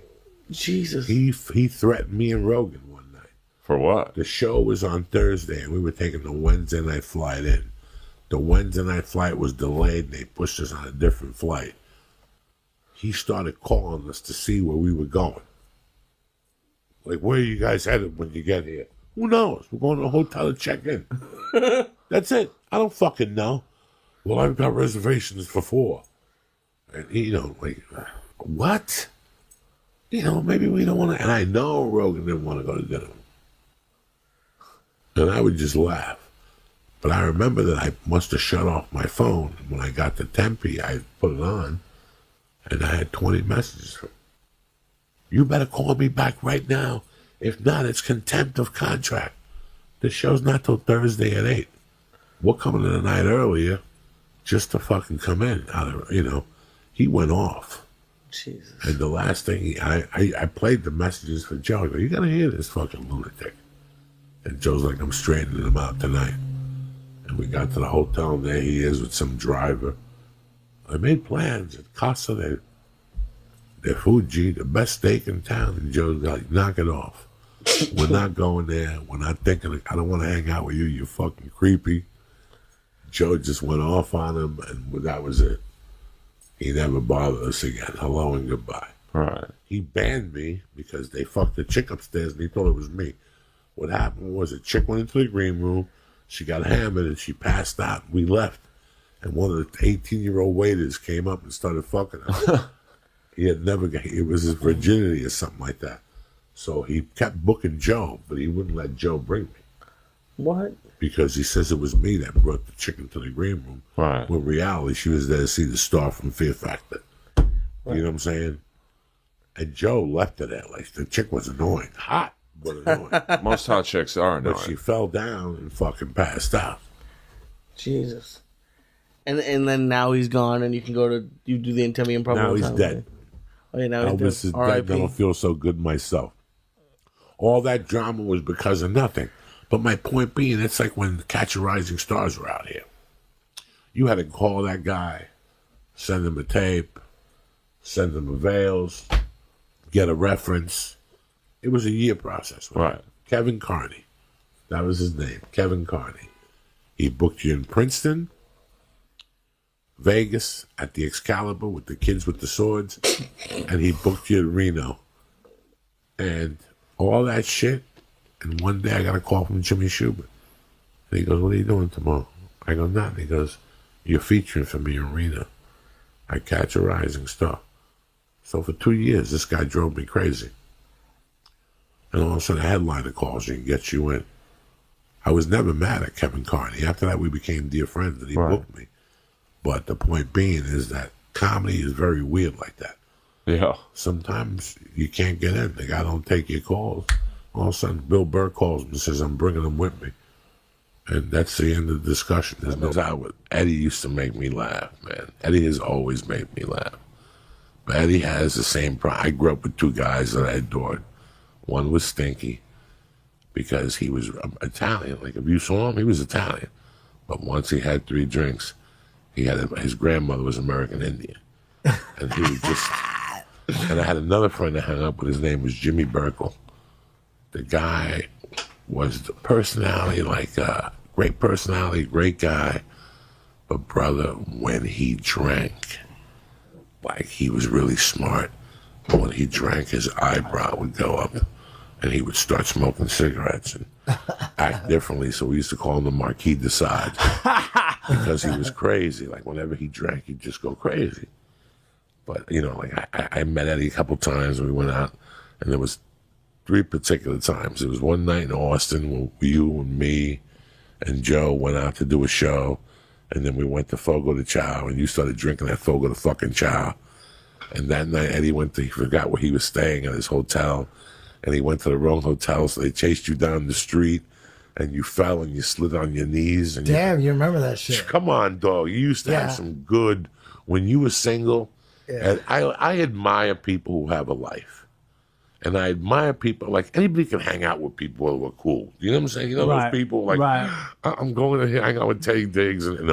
Jesus. He threatened me and Rogan one night. For what? The show was on Thursday, and we were taking the Wednesday night flight in. The Wednesday night flight was delayed, and they pushed us on a different flight. He started calling us to see where we were going. Like, where are you guys headed when you get here? Who knows? We're going to a hotel to check in. That's it. I don't fucking know. Well, I've got reservations for 4. And, like, what? Maybe we don't want to. And I know Rogan didn't want to go to dinner. And I would just laugh. But I remember that I must have shut off my phone. When I got to Tempe, I put it on, and I had 20 messages from him. You better call me back right now. If not, it's contempt of contract. The show's not till Thursday at 8. We're coming in the night earlier just to fucking come in. He went off. Jesus. And the last thing, I played the messages for Joe. I go, you gotta hear this fucking lunatic. And Joe's like, I'm straightening him out tonight. And we got to the hotel, and there he is with some driver. I made plans at Casa. They're Fuji, the best steak in town. And Joe's like, knock it off. We're not going there. We're not thinking, I don't want to hang out with you. You're fucking creepy. Joe just went off on him, and that was it. He never bothered us again. Hello and goodbye. Right. He banned me because they fucked the chick upstairs, and he thought it was me. What happened was a chick went into the green room. She got hammered, and she passed out. We left. And one of the 18-year-old waiters came up and started fucking her. It was his virginity or something like that. So he kept booking Joe, but he wouldn't let Joe bring me. What? Because he says it was me that brought the chick into the green room. Right. When in reality, she was there to see the star from Fear Factor. Right. You know what I'm saying? And Joe left her there. Like, the chick was annoying. Hot, but annoying. Most hot chicks are annoying. But she fell down and fucking passed out. Jesus. And then now he's gone, and you can go to, you do the Intemi Improv. Now all the he's time, dead. right? Oh, yeah, now he's Elvis is dead. dead. I don't R.I.P. feel so good myself. All that drama was because of nothing. But my point being, it's like when Catch a Rising Stars were out here. You had to call that guy, send him a tape, send him a Veils, get a reference. It was a year process. Right. Kevin Carney. That was his name, Kevin Carney. He booked you in Princeton, Vegas, at the Excalibur with the kids with the swords, and he booked you in Reno. And all that shit. And one day I got a call from Jimmy Schubert. And he goes, what are you doing tomorrow? I go, nothing. He goes, you're featuring for me in Reno. I Catch a Rising Star. So for 2 years, this guy drove me crazy. And all of a sudden, a headliner calls you and gets you in. I was never mad at Kevin Carney. After that, we became dear friends, and he booked me. But the point being is that comedy is very weird like that. Yeah. Sometimes you can't get in. The guy don't take your calls. All of a sudden, Bill Burr calls me and says, I'm bringing him with me. And that's the end of the discussion. There's no doubt. Eddie used to make me laugh, man. Eddie has always made me laugh. But Eddie has the same problem. I grew up with 2 guys that I adored. One was Stinky because he was Italian. Like, if you saw him, he was Italian. But once he had 3 drinks, his grandmother was American Indian. And he was just... And I had another friend that hung up with. His name was Jimmy Burkle. The guy was the personality, great personality, great guy. But brother, when he drank, like, he was really smart. But when he drank, his eyebrow would go up and he would start smoking cigarettes and act differently. So we used to call him the Marquis de Sade because he was crazy. Like, whenever he drank, he'd just go crazy. But, I met Eddie a couple times and we went out, and there was three particular times. It was one night in Austin where you and me and Joe went out to do a show, and then we went to Fogo de Chao, and you started drinking that Fogo de fucking Chao. And that night, Eddie he forgot where he was staying at his hotel, and he went to the wrong hotel, so they chased you down the street, and you fell and you slid on your knees. And Damn, you remember that shit. Come on, dog. You used to have some good, when you were single, and I admire people who have a life. And I admire people, like, anybody can hang out with people who are cool. You know what I'm saying? You know those people, like, I'm going to hang out with Teddy Diggs. And,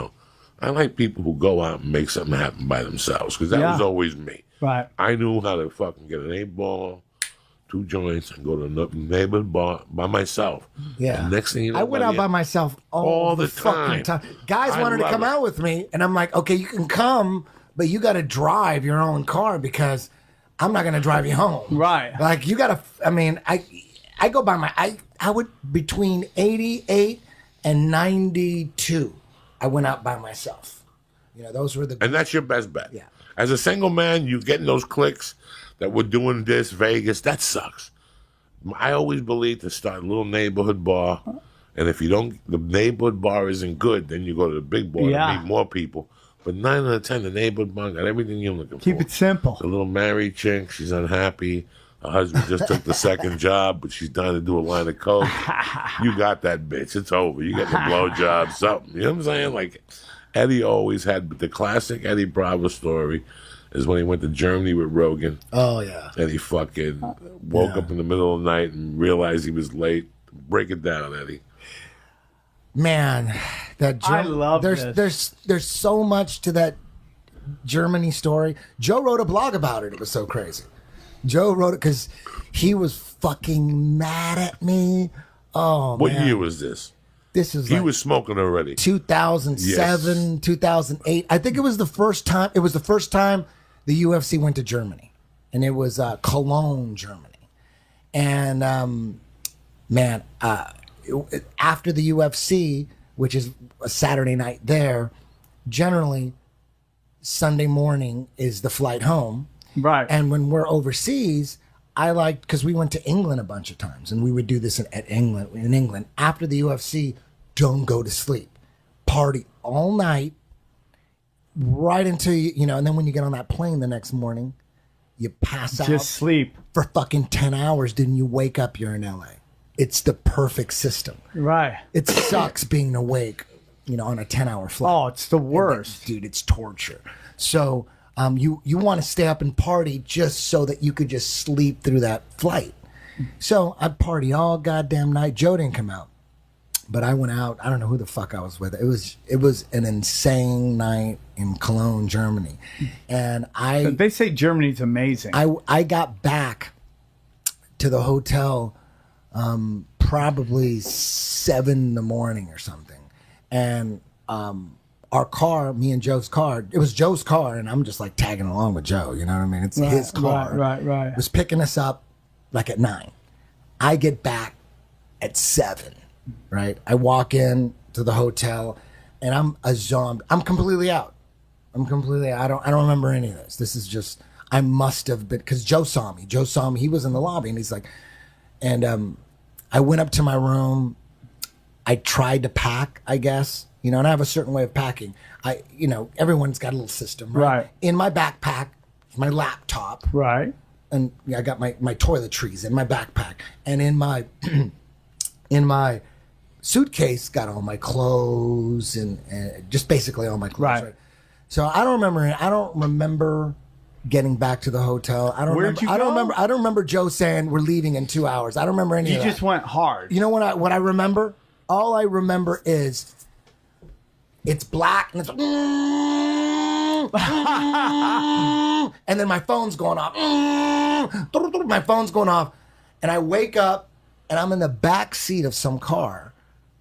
I like people who go out and make something happen by themselves, because that was always me. Right. I knew how to fucking get an 8-ball, 2 joints, and go to a neighborhood bar by myself. Yeah. And next thing you know, I went out by myself all the fucking time. Guys wanted to come out with me, and I'm like, okay, you can come, but you got to drive your own car because I'm not going to drive you home. Right. Like, you got to, I mean, I go by I would, between 88 and 92, I went out by myself. Those were the... And that's your best bet. Yeah. As a single man, you getting those clicks that we're doing this, Vegas, that sucks. I always believe to start a little neighborhood bar, and if the neighborhood bar isn't good, then you go to the big bar to meet more people. But 9 out of 10, the neighborhood bar got everything you're looking for. Keep it simple. The little married chick, she's unhappy. Her husband just took the second job, but she's dying to do a line of coke. You got that bitch. It's over. You get the blowjob, something. You know what I'm saying? Like, Eddie always had the classic Eddie Bravo story is when he went to Germany with Rogan. Oh, yeah. And he fucking woke up in the middle of the night and realized he was late. Break it down, Eddie. Man, I love this. There's so much to that Germany story. Joe wrote a blog about it. It was so crazy. Joe wrote it because he was fucking mad at me. Oh, What man. year was this? This is He was smoking already. 2007, 2008. I think it was the first time. It was the first time the UFC went to Germany, and it was Cologne, Germany. And after the UFC, which is a Saturday night there, generally Sunday morning is the flight home. Right. And when we're overseas, I liked, because we went to England a bunch of times, and we would do this in England. After the UFC, don't go to sleep. Party all night, right until and then when you get on that plane the next morning, you pass out. Just sleep. For fucking 10 hours, then you wake up, you're in LA. It's the perfect system. Right. It sucks being awake, on a 10-hour flight. Oh, it's the worst. Dude, it's torture. So you want to stay up and party just so that you could just sleep through that flight. So I party all goddamn night. Joe didn't come out, but I went out. I don't know who the fuck I was with. It was an insane night in Cologne, Germany, and They say Germany's amazing. I got back to the hotel probably 7 in the morning or something, and our car, me and Joe's car, it was Joe's car, and I'm just like tagging along with Joe, you know what I mean? It's his car. Right. Was picking us up like at 9. I get back at 7, right? I walk in to the hotel, and I'm a zombie. I'm completely out. I don't remember any of this. This is just, I must have been, because Joe saw me. He was in the lobby, and he's like, and I went up to my room. I tried to pack, I guess, and I have a certain way of packing. Everyone's got a little system, right? In my backpack, my laptop, right, and I got my toiletries in my backpack, and in my in my suitcase got all my clothes and just basically all my clothes. Right. So I don't remember getting back to the hotel. I don't remember Joe saying we're leaving in 2 hours. I don't remember any of that. You just went hard. You know what I remember? All I remember is it's black and it's and then my phone's going off. My phone's going off, and I wake up and I'm in the back seat of some car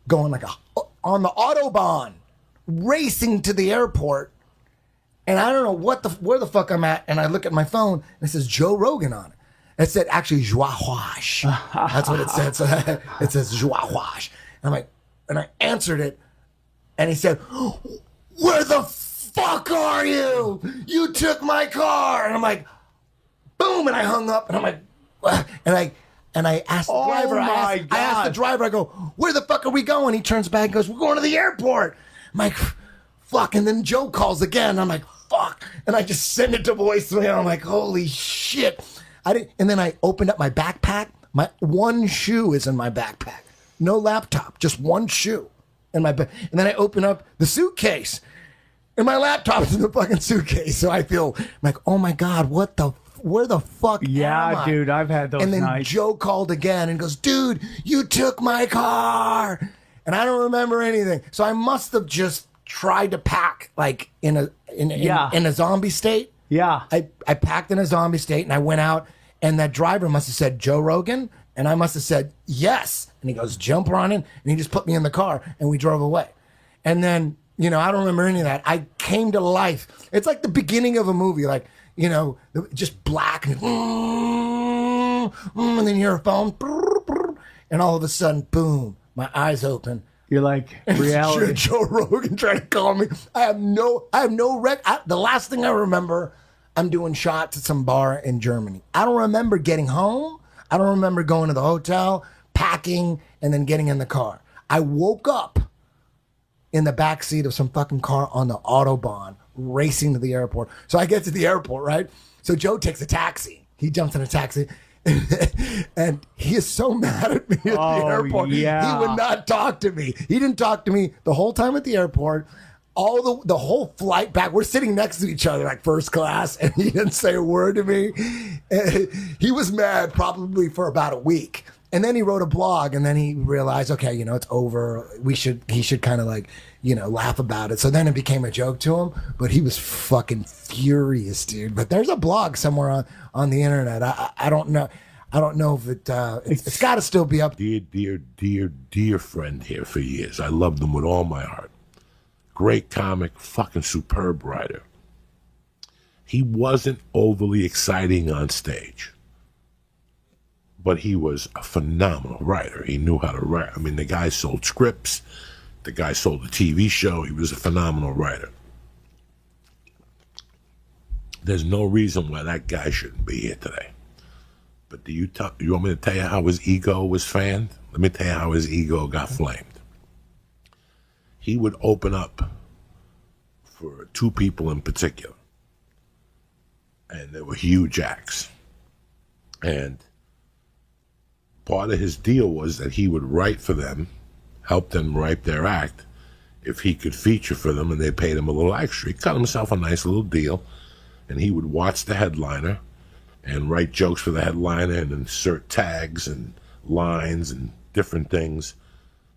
going on the Autobahn, racing to the airport. And I don't know where the fuck I'm at. And I look at my phone and it says Joe Rogan on it. It said actually Joie Wash. That's what it said. So it says Joie Wash. And I'm like, and I answered it. And he said, where the fuck are you? You took my car. And I'm like, boom. And I hung up and I'm like, and And I asked the driver, I asked the driver, I go, where the fuck are we going? He turns back and goes, we're going to the airport. I'm like, fuck. And then Joe calls again. I'm like, fuck. And I just send it to voicemail. I'm like, holy shit. And then I opened up my backpack. My one shoe is in my backpack. No laptop, just one shoe in my back. And then I open up the suitcase. And my laptop's in the fucking suitcase. So I feel like, oh my God, where the fuck am I? Dude, I've had those And then nights. Joe called again and goes, dude, you took my car. And I don't remember anything. So I must have just tried to pack like in a zombie state. Yeah. I packed in a zombie state and I went out and that driver must have said, Joe Rogan. And I must have said, yes. And he goes, jump on in. And he just put me in the car and we drove away. And then, I don't remember any of that. I came to life. It's like the beginning of a movie, like, just black and then you hear a phone and all of a sudden, boom, my eyes open. You're like, reality. Joe Rogan trying to call me. I have no the last thing I remember, I'm doing shots at some bar in Germany. I don't remember getting home. I don't remember going to the hotel, packing, and then getting in the car. I woke up in the backseat of some fucking car on the Autobahn, racing to the airport. So I get to the airport, right? So Joe takes a taxi. He jumps in a taxi. And he is so mad at me at the airport. Yeah. He would not talk to me. He didn't talk to me the whole time at the airport. All the whole flight back, we're sitting next to each other like first class, and he didn't say a word to me. And he was mad probably for about a week. And then he wrote a blog, and then he realized, okay, it's over. He should kind of like, laugh about it. So then it became a joke to him, but he was fucking furious, dude. But there's a blog somewhere on the internet. I don't know. I don't know if it's got to still be up. Dear friend here for years. I loved him with all my heart. Great comic, fucking superb writer. He wasn't overly exciting on stage, but he was a phenomenal writer. He knew how to write. I mean, the guy sold scripts. The guy sold a TV show. He was a phenomenal writer. There's no reason why that guy shouldn't be here today. But you want me to tell you how his ego was fanned? Let me tell you how his ego got flamed. He would open up for two people in particular. And they were huge acts. And part of his deal was that he would write for them, help them write their act, if he could feature for them and they paid him a little extra. He cut himself a nice little deal, and he would watch the headliner and write jokes for the headliner and insert tags and lines and different things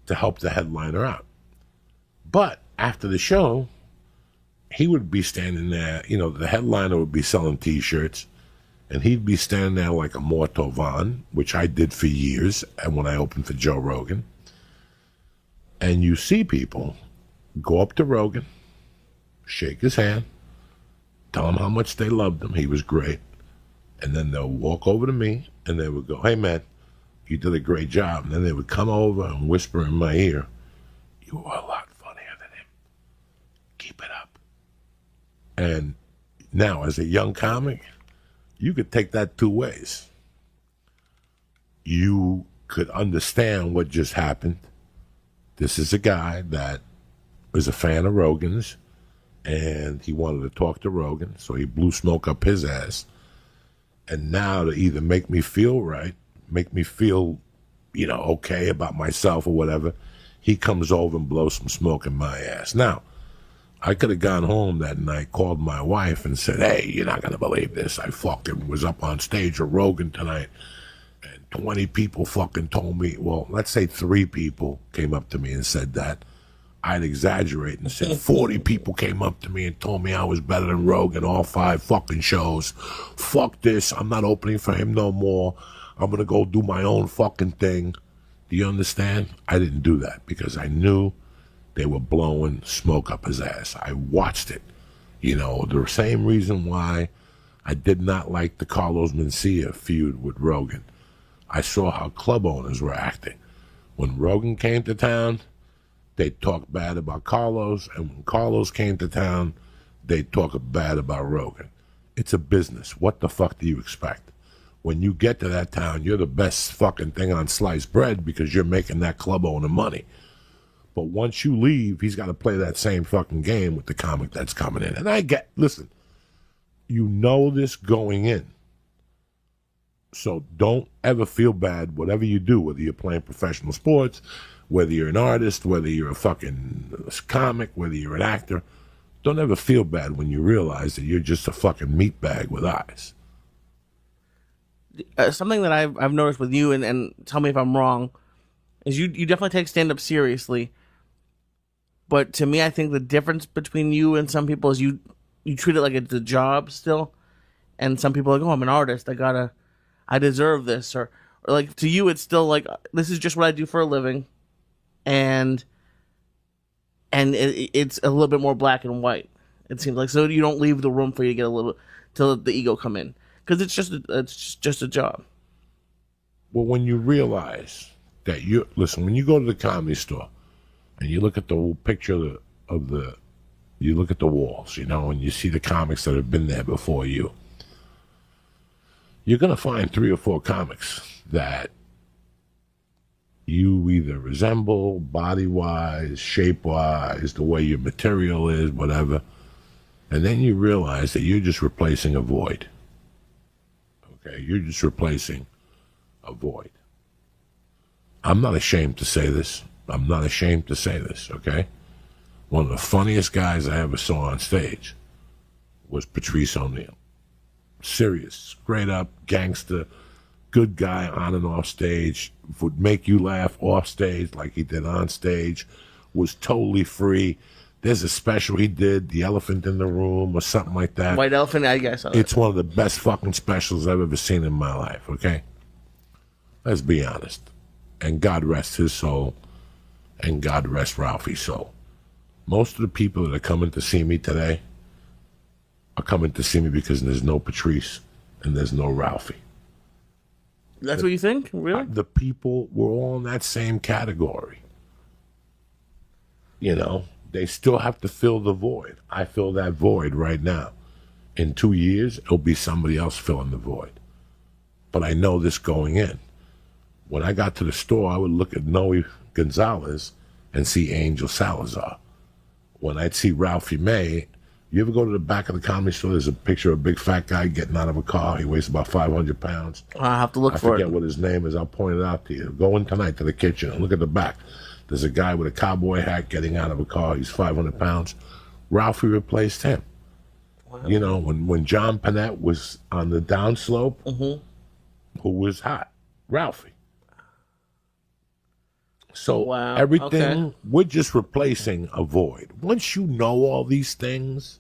to help the headliner out. But after the show, he would be standing there, the headliner would be selling T-shirts, and he'd be standing there like a Morto Van, which I did for years, and when I opened for Joe Rogan. And you see people go up to Rogan, shake his hand, tell him how much they loved him, he was great, and then they'll walk over to me, and they would go, hey man, you did a great job. And then they would come over and whisper in my ear, you are a lot funnier than him. Keep it up. And now, as a young comic, you could take that two ways. You could understand what just happened. This is a guy that was a fan of Rogan's, and he wanted to talk to Rogan, so he blew smoke up his ass. And now to either make me feel right, make me feel, okay about myself or whatever, he comes over and blows some smoke in my ass. Now, I could have gone home that night, called my wife and said, hey, you're not going to believe this. I fucking was up on stage with Rogan tonight, and 20 people fucking told me, well, let's say 3 people came up to me and said that. I'd exaggerate and said 40 people came up to me and told me I was better than Rogan all 5 fucking shows. Fuck this. I'm not opening for him no more. I'm going to go do my own fucking thing. Do you understand? I didn't do that because I knew they were blowing smoke up his ass. I watched it. The same reason why I did not like the Carlos Mencia feud with Rogan. I saw how club owners were acting. When Rogan came to town, they talked bad about Carlos, and when Carlos came to town, they talk bad about Rogan. It's a business. What the fuck do you expect? when you get to that town, you're the best fucking thing on sliced bread because you're making that club owner money. But once you leave, he's got to play that same fucking game with the comic that's coming in. And listen, you know this going in. So don't ever feel bad, whatever you do, whether you're playing professional sports, whether you're an artist, whether you're a fucking comic, whether you're an actor. Don't ever feel bad when you realize that you're just a fucking meat bag with eyes. Something that I've noticed with you, and tell me if I'm wrong, is you definitely take stand-up seriously. But to me, I think the difference between you and some people is you treat it like it's a job still. And some people are like, oh, I'm an artist. I deserve this. Or like to you, it's still like, this is just what I do for a living. And it's a little bit more black and white. It seems like, so you don't leave the room for you to get a little, till the ego come in. Because it's just a job. Well, when you realize that when you go to the Comedy Store and you look at the picture you look at the walls, and you see the comics that have been there before you, you're going to find 3 or 4 comics that you either resemble body-wise, shape-wise, the way your material is, whatever. And then you realize that you're just replacing a void. Okay, you're just replacing a void. I'm not ashamed to say this. Okay? One of the funniest guys I ever saw on stage was Patrice O'Neal. Serious, straight up gangster, good guy on and off stage, would make you laugh off stage like he did on stage, was totally free. There's a special he did, The Elephant in the Room or something like that. White Elephant, I guess. It's one of the best fucking specials I've ever seen in my life, okay? Let's be honest. And God rest his soul, and God rest Ralphie's soul. Most of the people that are coming to see me today are coming to see me because there's no Patrice and there's no Ralphie. That's what you think? Really? The people were all in that same category. They still have to fill the void. I fill that void right now. In 2 years, it'll be somebody else filling the void. But I know this going in. When I got to the store, I would look at Noe Gonzalez and see Angel Salazar. When I'd see Ralphie May, you ever go to the back of the Comedy Store, there's a picture of a big fat guy getting out of a car. He weighs about 500 pounds. I'll have to look for it. I forget what his name is. I'll point it out to you. Go in tonight to the kitchen and look at the back. There's a guy with a cowboy hat getting out of a car. He's 500 pounds. Ralphie replaced him. Wow. When John Panette was on the downslope, who was hot? Ralphie. So everything, we're just replacing a void. Once you know all these things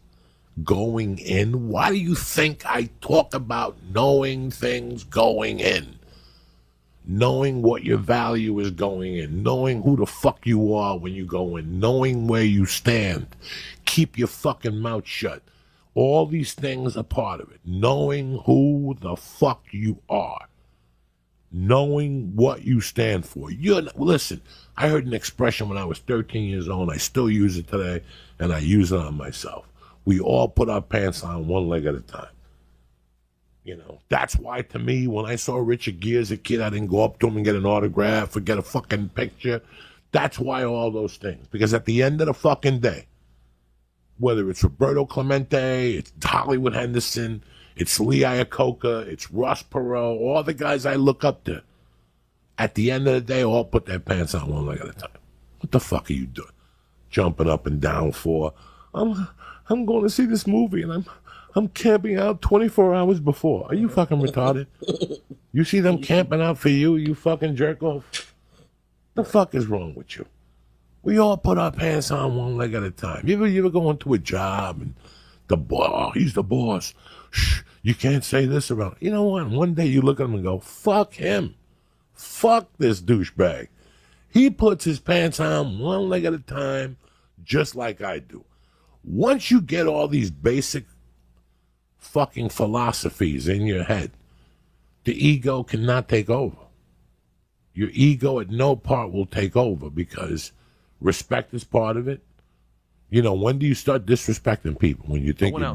going in, why do you think I talk about knowing things going in? Knowing what your value is going in, knowing who the fuck you are when you go in, knowing where you stand, keep your fucking mouth shut. All these things are part of it. Knowing who the fuck you are. Knowing what you stand for. Listen, I heard an expression when I was 13 years old, and I still use it today, and I use it on myself. We all put our pants on one leg at a time. That's why, to me, when I saw Richard Gere as a kid, I didn't go up to him and get an autograph or get a fucking picture. That's why all those things. Because at the end of the fucking day, whether it's Roberto Clemente, it's Hollywood Henderson, it's Lee Iacocca, it's Ross Perot, all the guys I look up to, at the end of the day, all put their pants on one leg at a time. What the fuck are you doing? Jumping up and down for, I'm going to see this movie, and I'm camping out 24 hours before. Are you fucking retarded? You see them camping out for you fucking jerk off? The fuck is wrong with you? We all put our pants on one leg at a time. You ever go into a job and the boss, he's the boss. Shh, you can't say this around. You know what? One day you look at him and go, fuck him. Fuck this douchebag. He puts his pants on one leg at a time, just like I do. Once you get all these basic fucking philosophies in your head, the ego cannot take over. Your ego at no part will take over because respect is part of it. When do you start disrespecting people? When you think